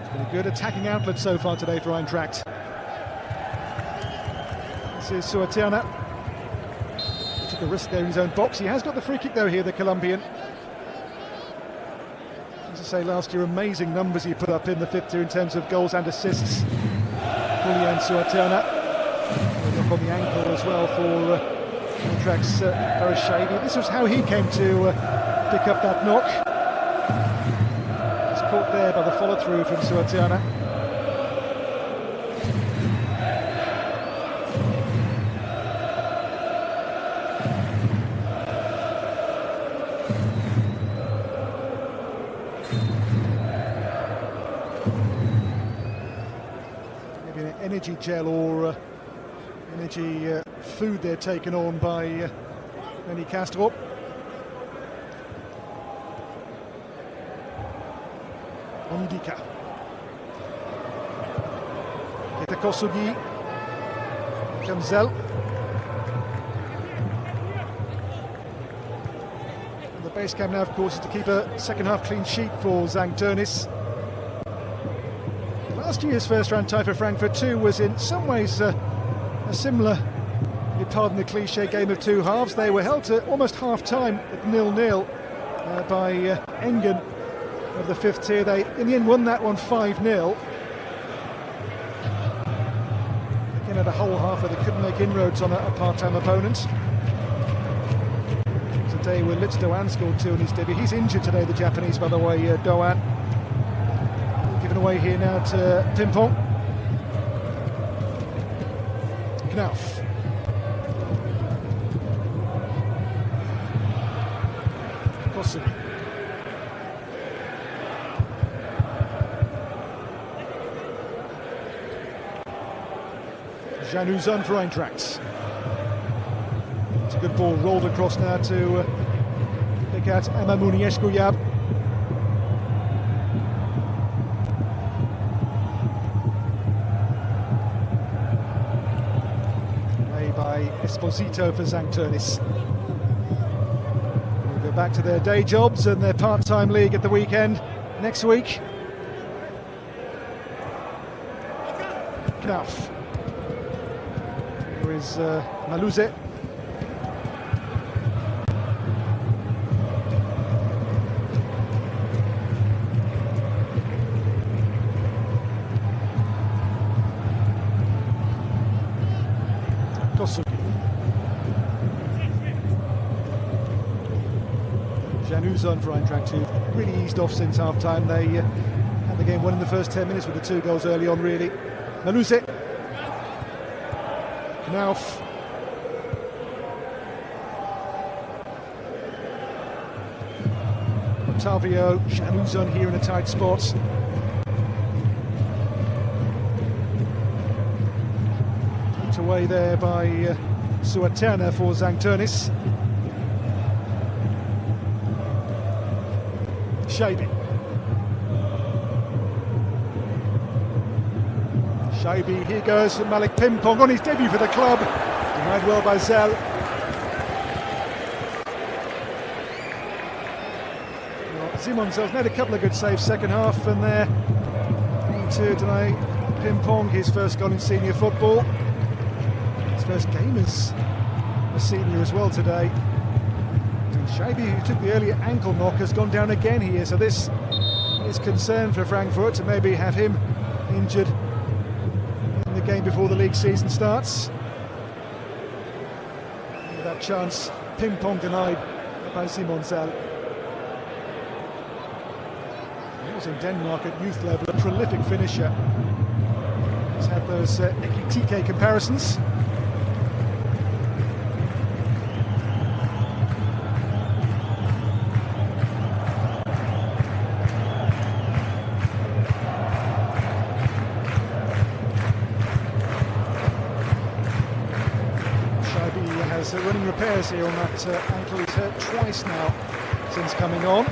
S1: It's been a good attacking outlet so far today for Eintracht. This is Suatiana. Took a risk there in his own box. He has got the free kick though here, the Colombian. As I say, last year amazing numbers he put up in the fifth tier in terms of goals and assists. Julian Suatiana. Knock on the ankle as well for Eintracht's Faris Shaibi. This was how he came to pick up that knock. It's caught there by the follow-through from Suatiana. Energy gel or energy food they're taken on by Lenny Castro. Onyedika. Keita Kosugi. Comes Zell. And the base camp now, of course, is to keep a second half clean sheet for Zhang Tonis. Last year's first round tie for Frankfurt too was in some ways a similar, you pardon the cliche, game of two halves. They were held to almost half-time at 0-0 by Engen of the fifth tier. They in the end won that one 5-0. Again, had a whole half where they couldn't make inroads on a part-time opponent. Today where Litz Doan scored 2 in his debut. He's injured today, the Japanese, by the way, Doan. Given away here now to Pimpong. Knauf. Kosugi. Januzan for Eintracht. It's a good ball rolled across now to pick out Emmamouni Eshkouyab. Esposito for Zhang Tonis. We'll go back to their day jobs and their part-time league at the weekend next week. Knauf. Here is Maluze. Januzon for Eintracht, who really eased off since half-time. They had the game won in the first 10 minutes with the 2 goals early on, really. Maluze. Knauf. Octavio. Januzon here in a tight spot. Put away there by Suaterna for Tönis. Shaibi, here goes Malik Pimpong on his debut for the club. Denied well by Zell. Well, Simon Zell's made a couple of good saves second half, and they're to deny Pimpong his first goal in senior football. His first game as a senior as well today. And Shaibi, who took the earlier ankle knock, has gone down again here, so this is concern for Frankfurt to maybe have him injured in the game before the league season starts. And that chance, Pimpong denied by Simon Zell. He was in Denmark at youth level, a prolific finisher. He's had those Ekitike comparisons. Running repairs here on that ankle. He's hurt twice now since coming on.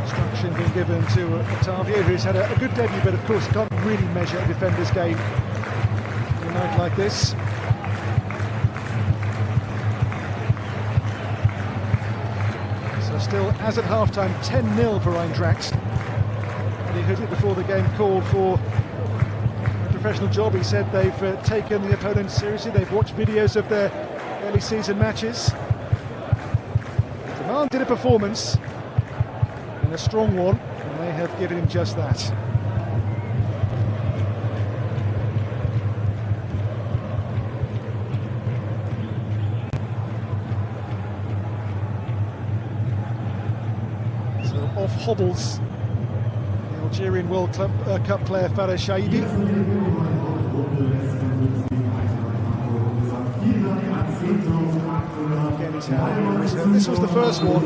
S1: Instruction being given to Octavio, who's had a good debut, but of course can't really measure a defender's game in a night like this. So still, as at half-time, 10-0 for Eintracht. And he heard it before the game called for professional job. He said they've taken the opponents seriously, they've watched videos of their early season matches, demanded a performance, and a strong one, and they have given him just that. So off hobbles Algerian World Cup player Farah Shaibi. Again, he's had this was the first one,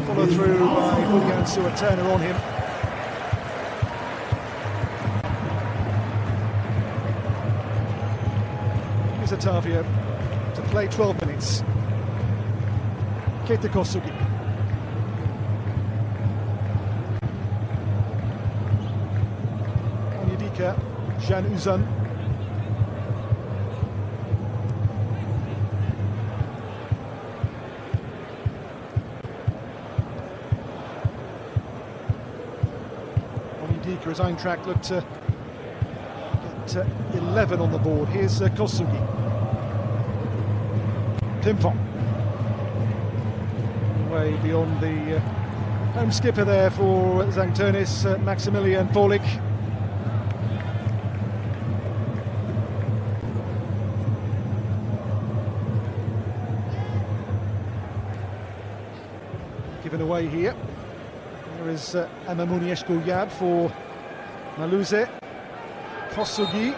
S1: followed through by Julian Suaterna on him. Here's Octavio to play 12 minutes. Keita Kosugi. Januzon. Onyedika as Eintracht looked to get 11 on the board. Here's Kosugi. Pimpong. Way beyond the home skipper there for Tönis, Maximilian Paulik. Given away here. There is Amamuni Eshkul-Yab for Maluze. Kosugi.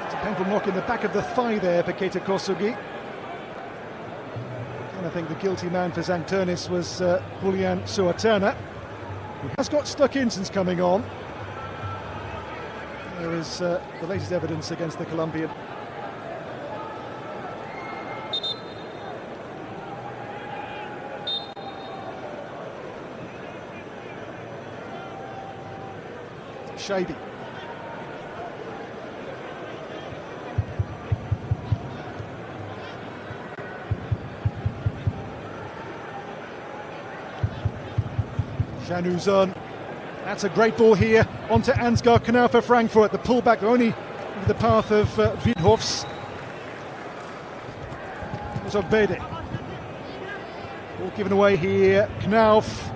S1: It's a painful knock in the back of the thigh there for Keita Kosugi. And I think the guilty man for Tönis was Julian Suaterna, who has got stuck in since coming on. There is the latest evidence against the Colombian. Shaibi. Januzan. That's a great ball here onto Ansgar Knauff for Frankfurt. The pullback only in the path of Wiedhoffs. It was Obede. Ball given away here. Knauff.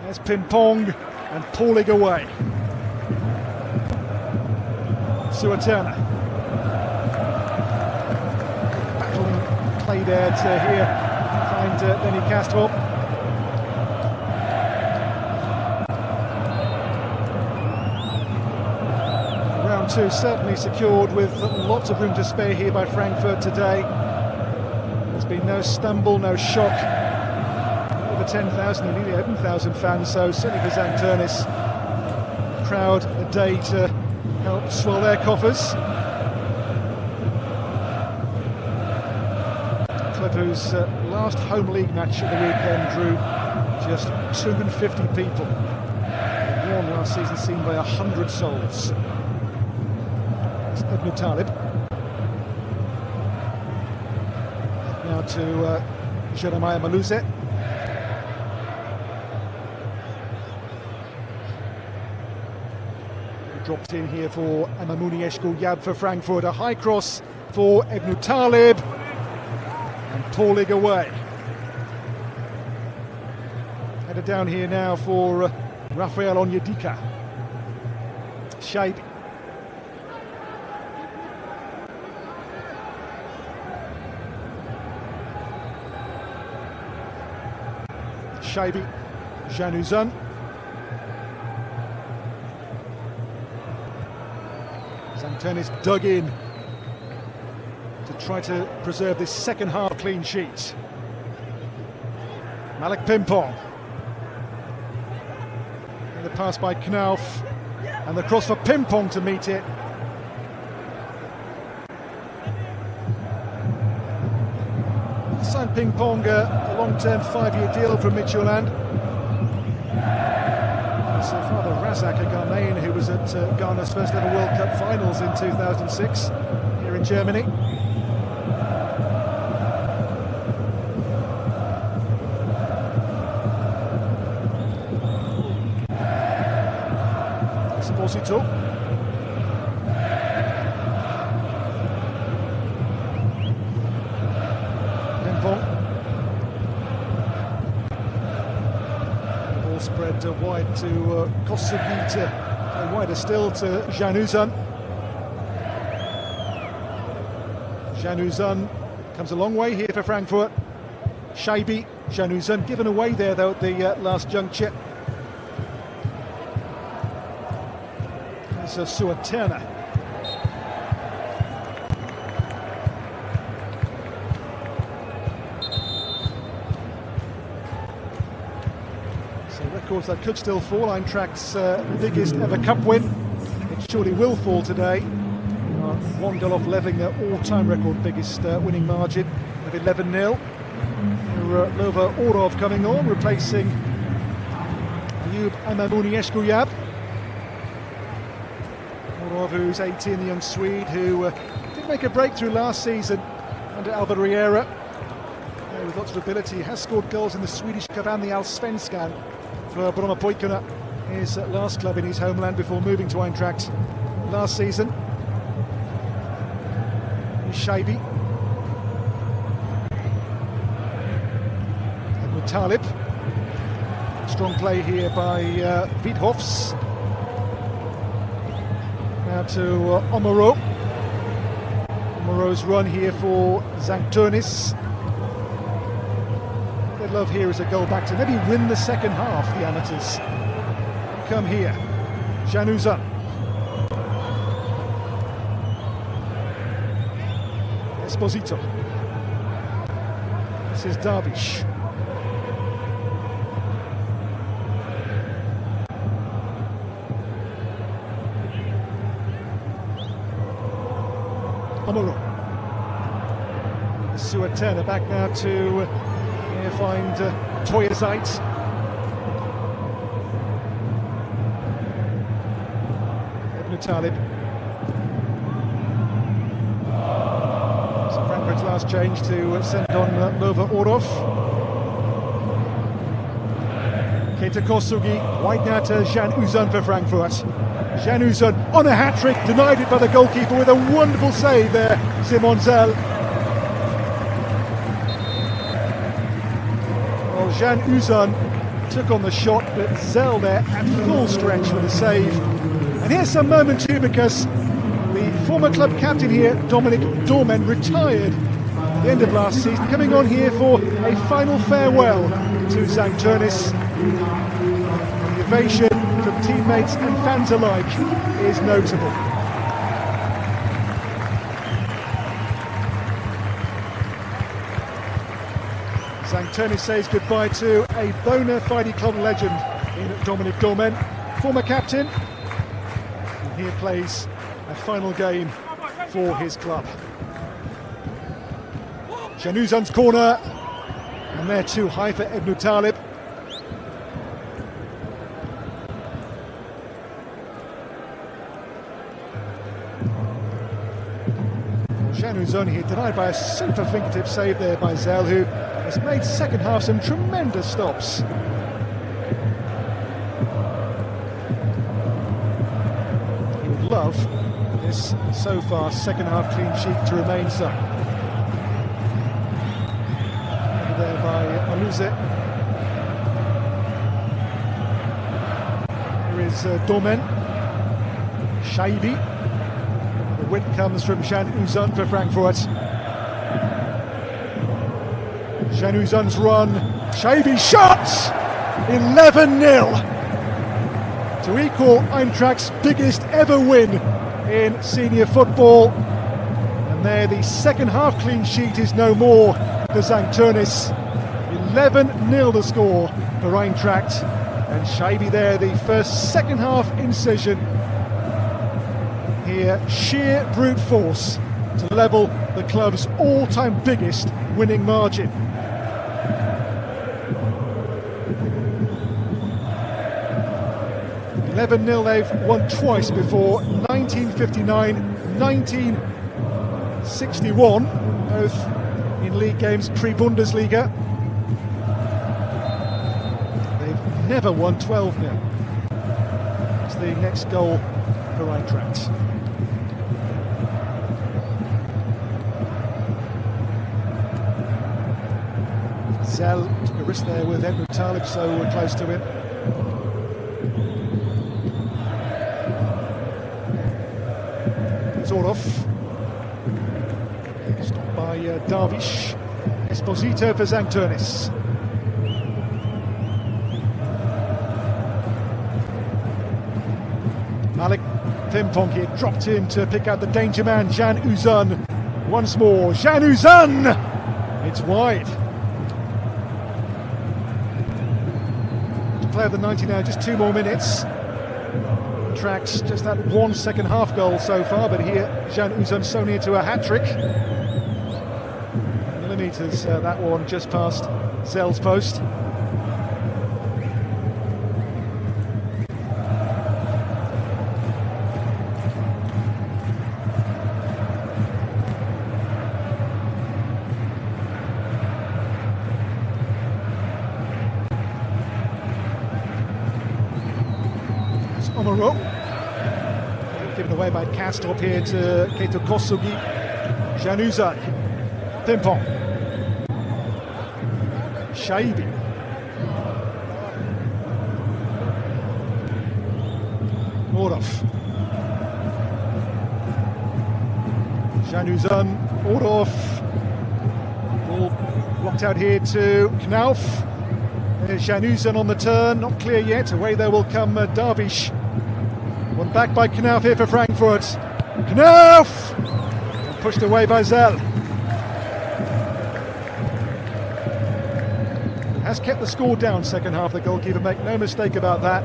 S1: There's ping-pong and Pauling away. Suatana. Battling play there to here. Find Lenny Castro. Round two certainly secured with lots of room to spare here by Frankfurt today. There's been no stumble, no shock. Over 10,000 and nearly 11,000 fans, so certainly for Tönis. Crowd a day to help swell their coffers. A club whose last home league match at the weekend drew just 250 people. One last season seen by 100 souls. It's Ibn Talib. Now to Jeremiah Maluze. Dropped in here for Amamouni Eshkul-Yab for Frankfurt. A high cross for Ibn Talib. And Pauling away. Headed down here now for Rafael Onyedika. Shaibi. Shaibi. Januzan. Tönis dug in to try to preserve this second half clean sheet. Malik Pimpong. And the pass by Knauff. And the cross for Pimpong to meet it. Signed Pimpong a long-term 5-year deal from Midtjylland. His father Razak, a Ghanaian who was at Ghana's first ever World Cup finals in 2006 here in Germany. Esposito. Pimpong. Spread wide to Kosugita, and wider still to Januzan. Januzan comes a long way here for Frankfurt. Shaibi, Januzan given away there though at the last juncture. There's Suatana. Records that could still fall. Eintracht's biggest ever cup win. It surely will fall today. 1 goal off levelling their all-time record biggest winning margin of 11-0. Lova Orov coming on, replacing Ayub Amamouni Eshkul-Yab. Orov, who's 18, the young Swede, who did make a breakthrough last season under Albert Riera. With lots of ability, has scored goals in the Swedish Cup and the Allsvenskan for Brommapojkarna, his last club in his homeland before moving to Eintracht last season. Shaibi. Ibn Talib. Strong play here by Wiedhoffs. Now to Omaro. Omaro's run here for Tonis. Love here is a goal back to maybe win the second half, the amateurs. Come here, Januzan. Esposito. This is Darvish. Omaro. Suatana back now to find Toyazite. Ibn Talib. So Frankfurt's last change to send on Lova Orov. Keita Kosugi, wide now to Can Uzun for Frankfurt. Can Uzun on a hat-trick, denied it by the goalkeeper with a wonderful save there, Simon Zell. Well, Can Uzun took on the shot, but Zell there at full stretch for the save. And here's some moment too, because the former club captain here, Dominic Dormen, retired at the end of last season, coming on here for a final farewell to St. Tönis. The ovation from teammates and fans alike is notable. St. Tönis says goodbye to a bona fide club legend in Dominic Dormen, former captain, and here plays a final game for his club. Can Uzun's corner, and they're too high for Ebnu Talib. Can Uzun here denied by a super fingertip save there by Zell, who has made second half some tremendous stops. He would love this so far second half clean sheet to remain so. Over there by Aluze. Here is Dormen. Shaibi. The win comes from Can Uzun for Frankfurt. Can Uzun's run. Shaibi shot! 11-0 to equal Eintracht's biggest ever win in senior football. And there the second half clean sheet is no more for St. Tönis. 11-0 the score for Eintracht. And Shaibi there, the first second half incision. Here, sheer brute force to level the club's all-time biggest winning margin. They've won twice before, 1959, 1961, both in league games pre-Bundesliga. They've never won 12-0. It's the next goal for Eintracht. Zell took a risk there with Ebnu Talib so close to him. Zorov, stopped by Darvish. Esposito for St. Tönis. Malik Pimpong here dropped in to pick out the danger man, Can Uzun. Once more, Can Uzun! It's wide. To play of the 90 now, just 2 more minutes. Tracks just that 1 second half goal so far, but here Can Uzun so near to a hat-trick. Millimetres, that one just past Zell's post. It's Omaro. Given away by Castop here to Keita Kosugi. Can Uzun. Pimpong. Shaibi. Orov. Can Uzun. Orov. Ball blocked out here to Knauf. There's Can Uzun on the turn, not clear yet. Away there will come Darvish. One back by Knauf here for Frankfurt. Knauf! Pushed away by Zell. Has kept the score down second half, the goalkeeper, make no mistake about that.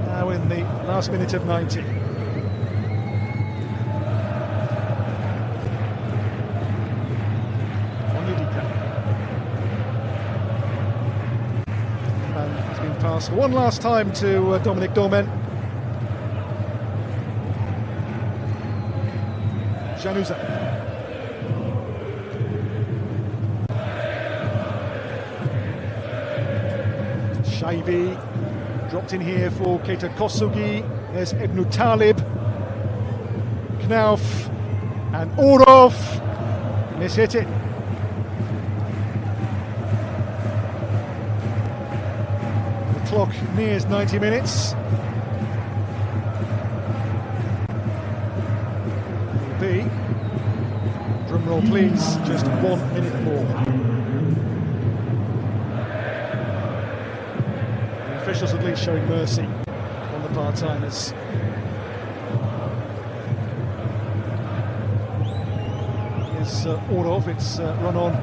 S1: Now in the last minute of 90. And it's been passed one last time to Dominic Dormen. Can Uzun. Shaibi dropped in here for Keita Kosugi. There's Ibn Talib, Knauf and Orov. Mishit it. The clock nears 90 minutes. B. Drum roll please, just 1 minute more. The officials at least showing mercy on the part-timers. Here's Orov, it's run on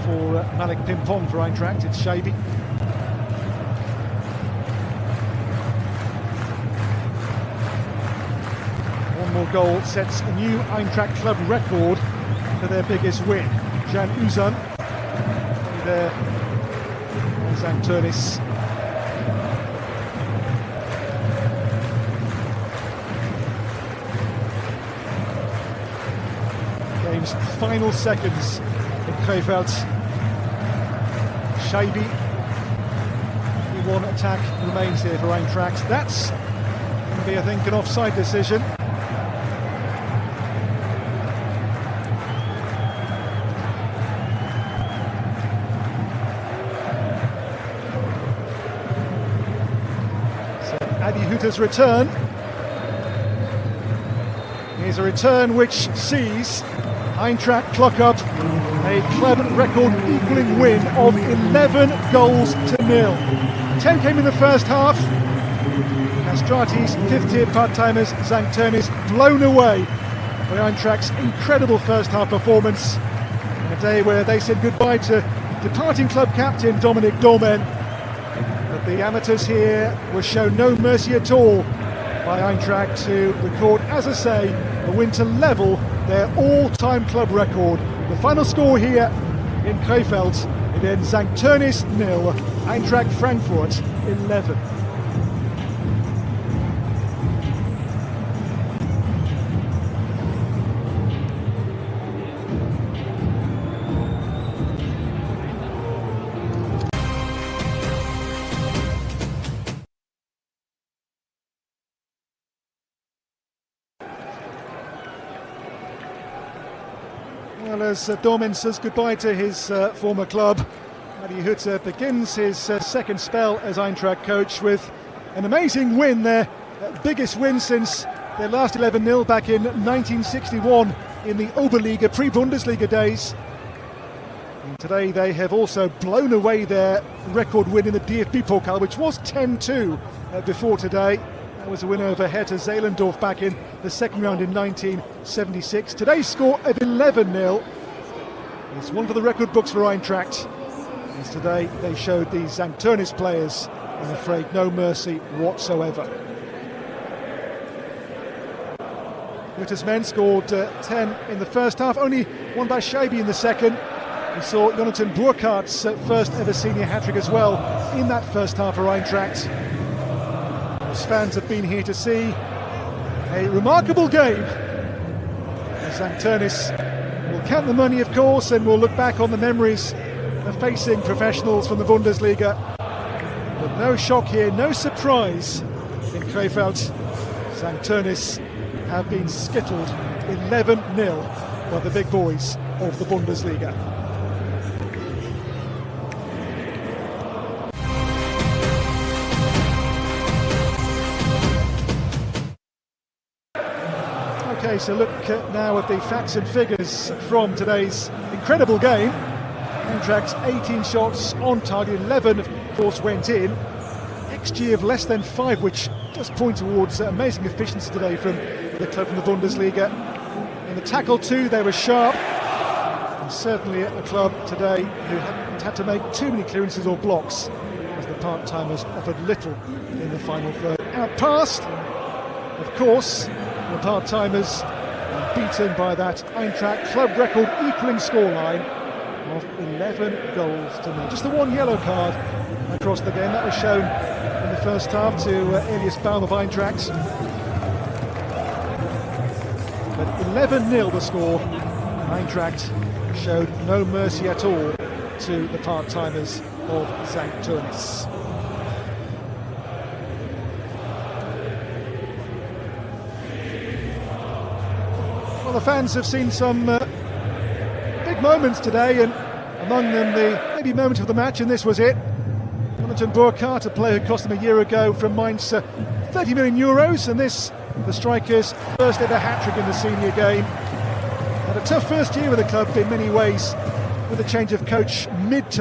S1: for Malik Pimpong for Eintracht, it's Shaibi. One more goal sets a new Eintracht club record for their biggest win. Jan Uzan there, and Tönis. Game's final seconds in Krefeld. Shaibi, only one attack remains here for Eintracht. That's going to be, I think, an offside decision. Adi Hütter's return. Here's a return which sees Eintracht clock up a club record equaling win of 11 goals to 0. 10 came in the first half. Castrati's fifth-tier part-timers St. Tönis blown away by Eintracht's incredible first-half performance. On a day where they said goodbye to departing club captain Dominic Dormen. But the amateurs here were shown no mercy at all by Eintracht to record, as I say, a win to level their all-time club record. The final score here in Krefeld, it ends St. Tönis 0, Eintracht Frankfurt 11. Well, as Dormen says goodbye to his former club, Adi Hütter begins his second spell as Eintracht coach with an amazing win, their biggest win since their last 11-0 back in 1961 in the Oberliga, pre-Bundesliga days. And today they have also blown away their record win in the DFB-Pokal, which was 10-2 before today. That was a win over Hertha Zehlendorf back in the second round in 1976. Today's score of 11-0 is one for the record books for Eintracht. As today they showed the St. Tönis players, I'm afraid, no mercy whatsoever. Hütter's men scored 10 in the first half, only one by Shaibi in the second. We saw Jonathan Burkhardt's first ever senior hat-trick as well in that first half for Eintracht. As fans have been here to see a remarkable game. St. Tönis will count the money, of course, and we'll look back on the memories of facing professionals from the Bundesliga. But no shock here, no surprise in Krefeld. St. Tönis have been skittled 11-0 by the big boys of the Bundesliga. Okay, so look now at the facts and figures from today's incredible game. Eintracht's 18 shots on target, 11 of course went in. XG of less than 5, which does point towards amazing efficiency today from the club from the Bundesliga. In the tackle too, they were sharp. And certainly a club today who haven't had to make too many clearances or blocks, as the part-timers offered little in the final third. Outpassed, of course, the part-timers are beaten by that Eintracht club record equaling scoreline of 11 goals to 0. Just the one yellow card across the game. That was shown in the first half to Elias Baum of Eintracht. But 11-0 the score. Eintracht showed no mercy at all to the part-timers of St. Tönis. Well, the fans have seen some big moments today, and among them the maybe moment of the match, and this was it. Jonathan Burkhardt, a player who cost them a year ago from Mainz 30 million euros, and this, the striker's first ever hat-trick in the senior game. Had a tough first year with the club in many ways, with a change of coach mid-term.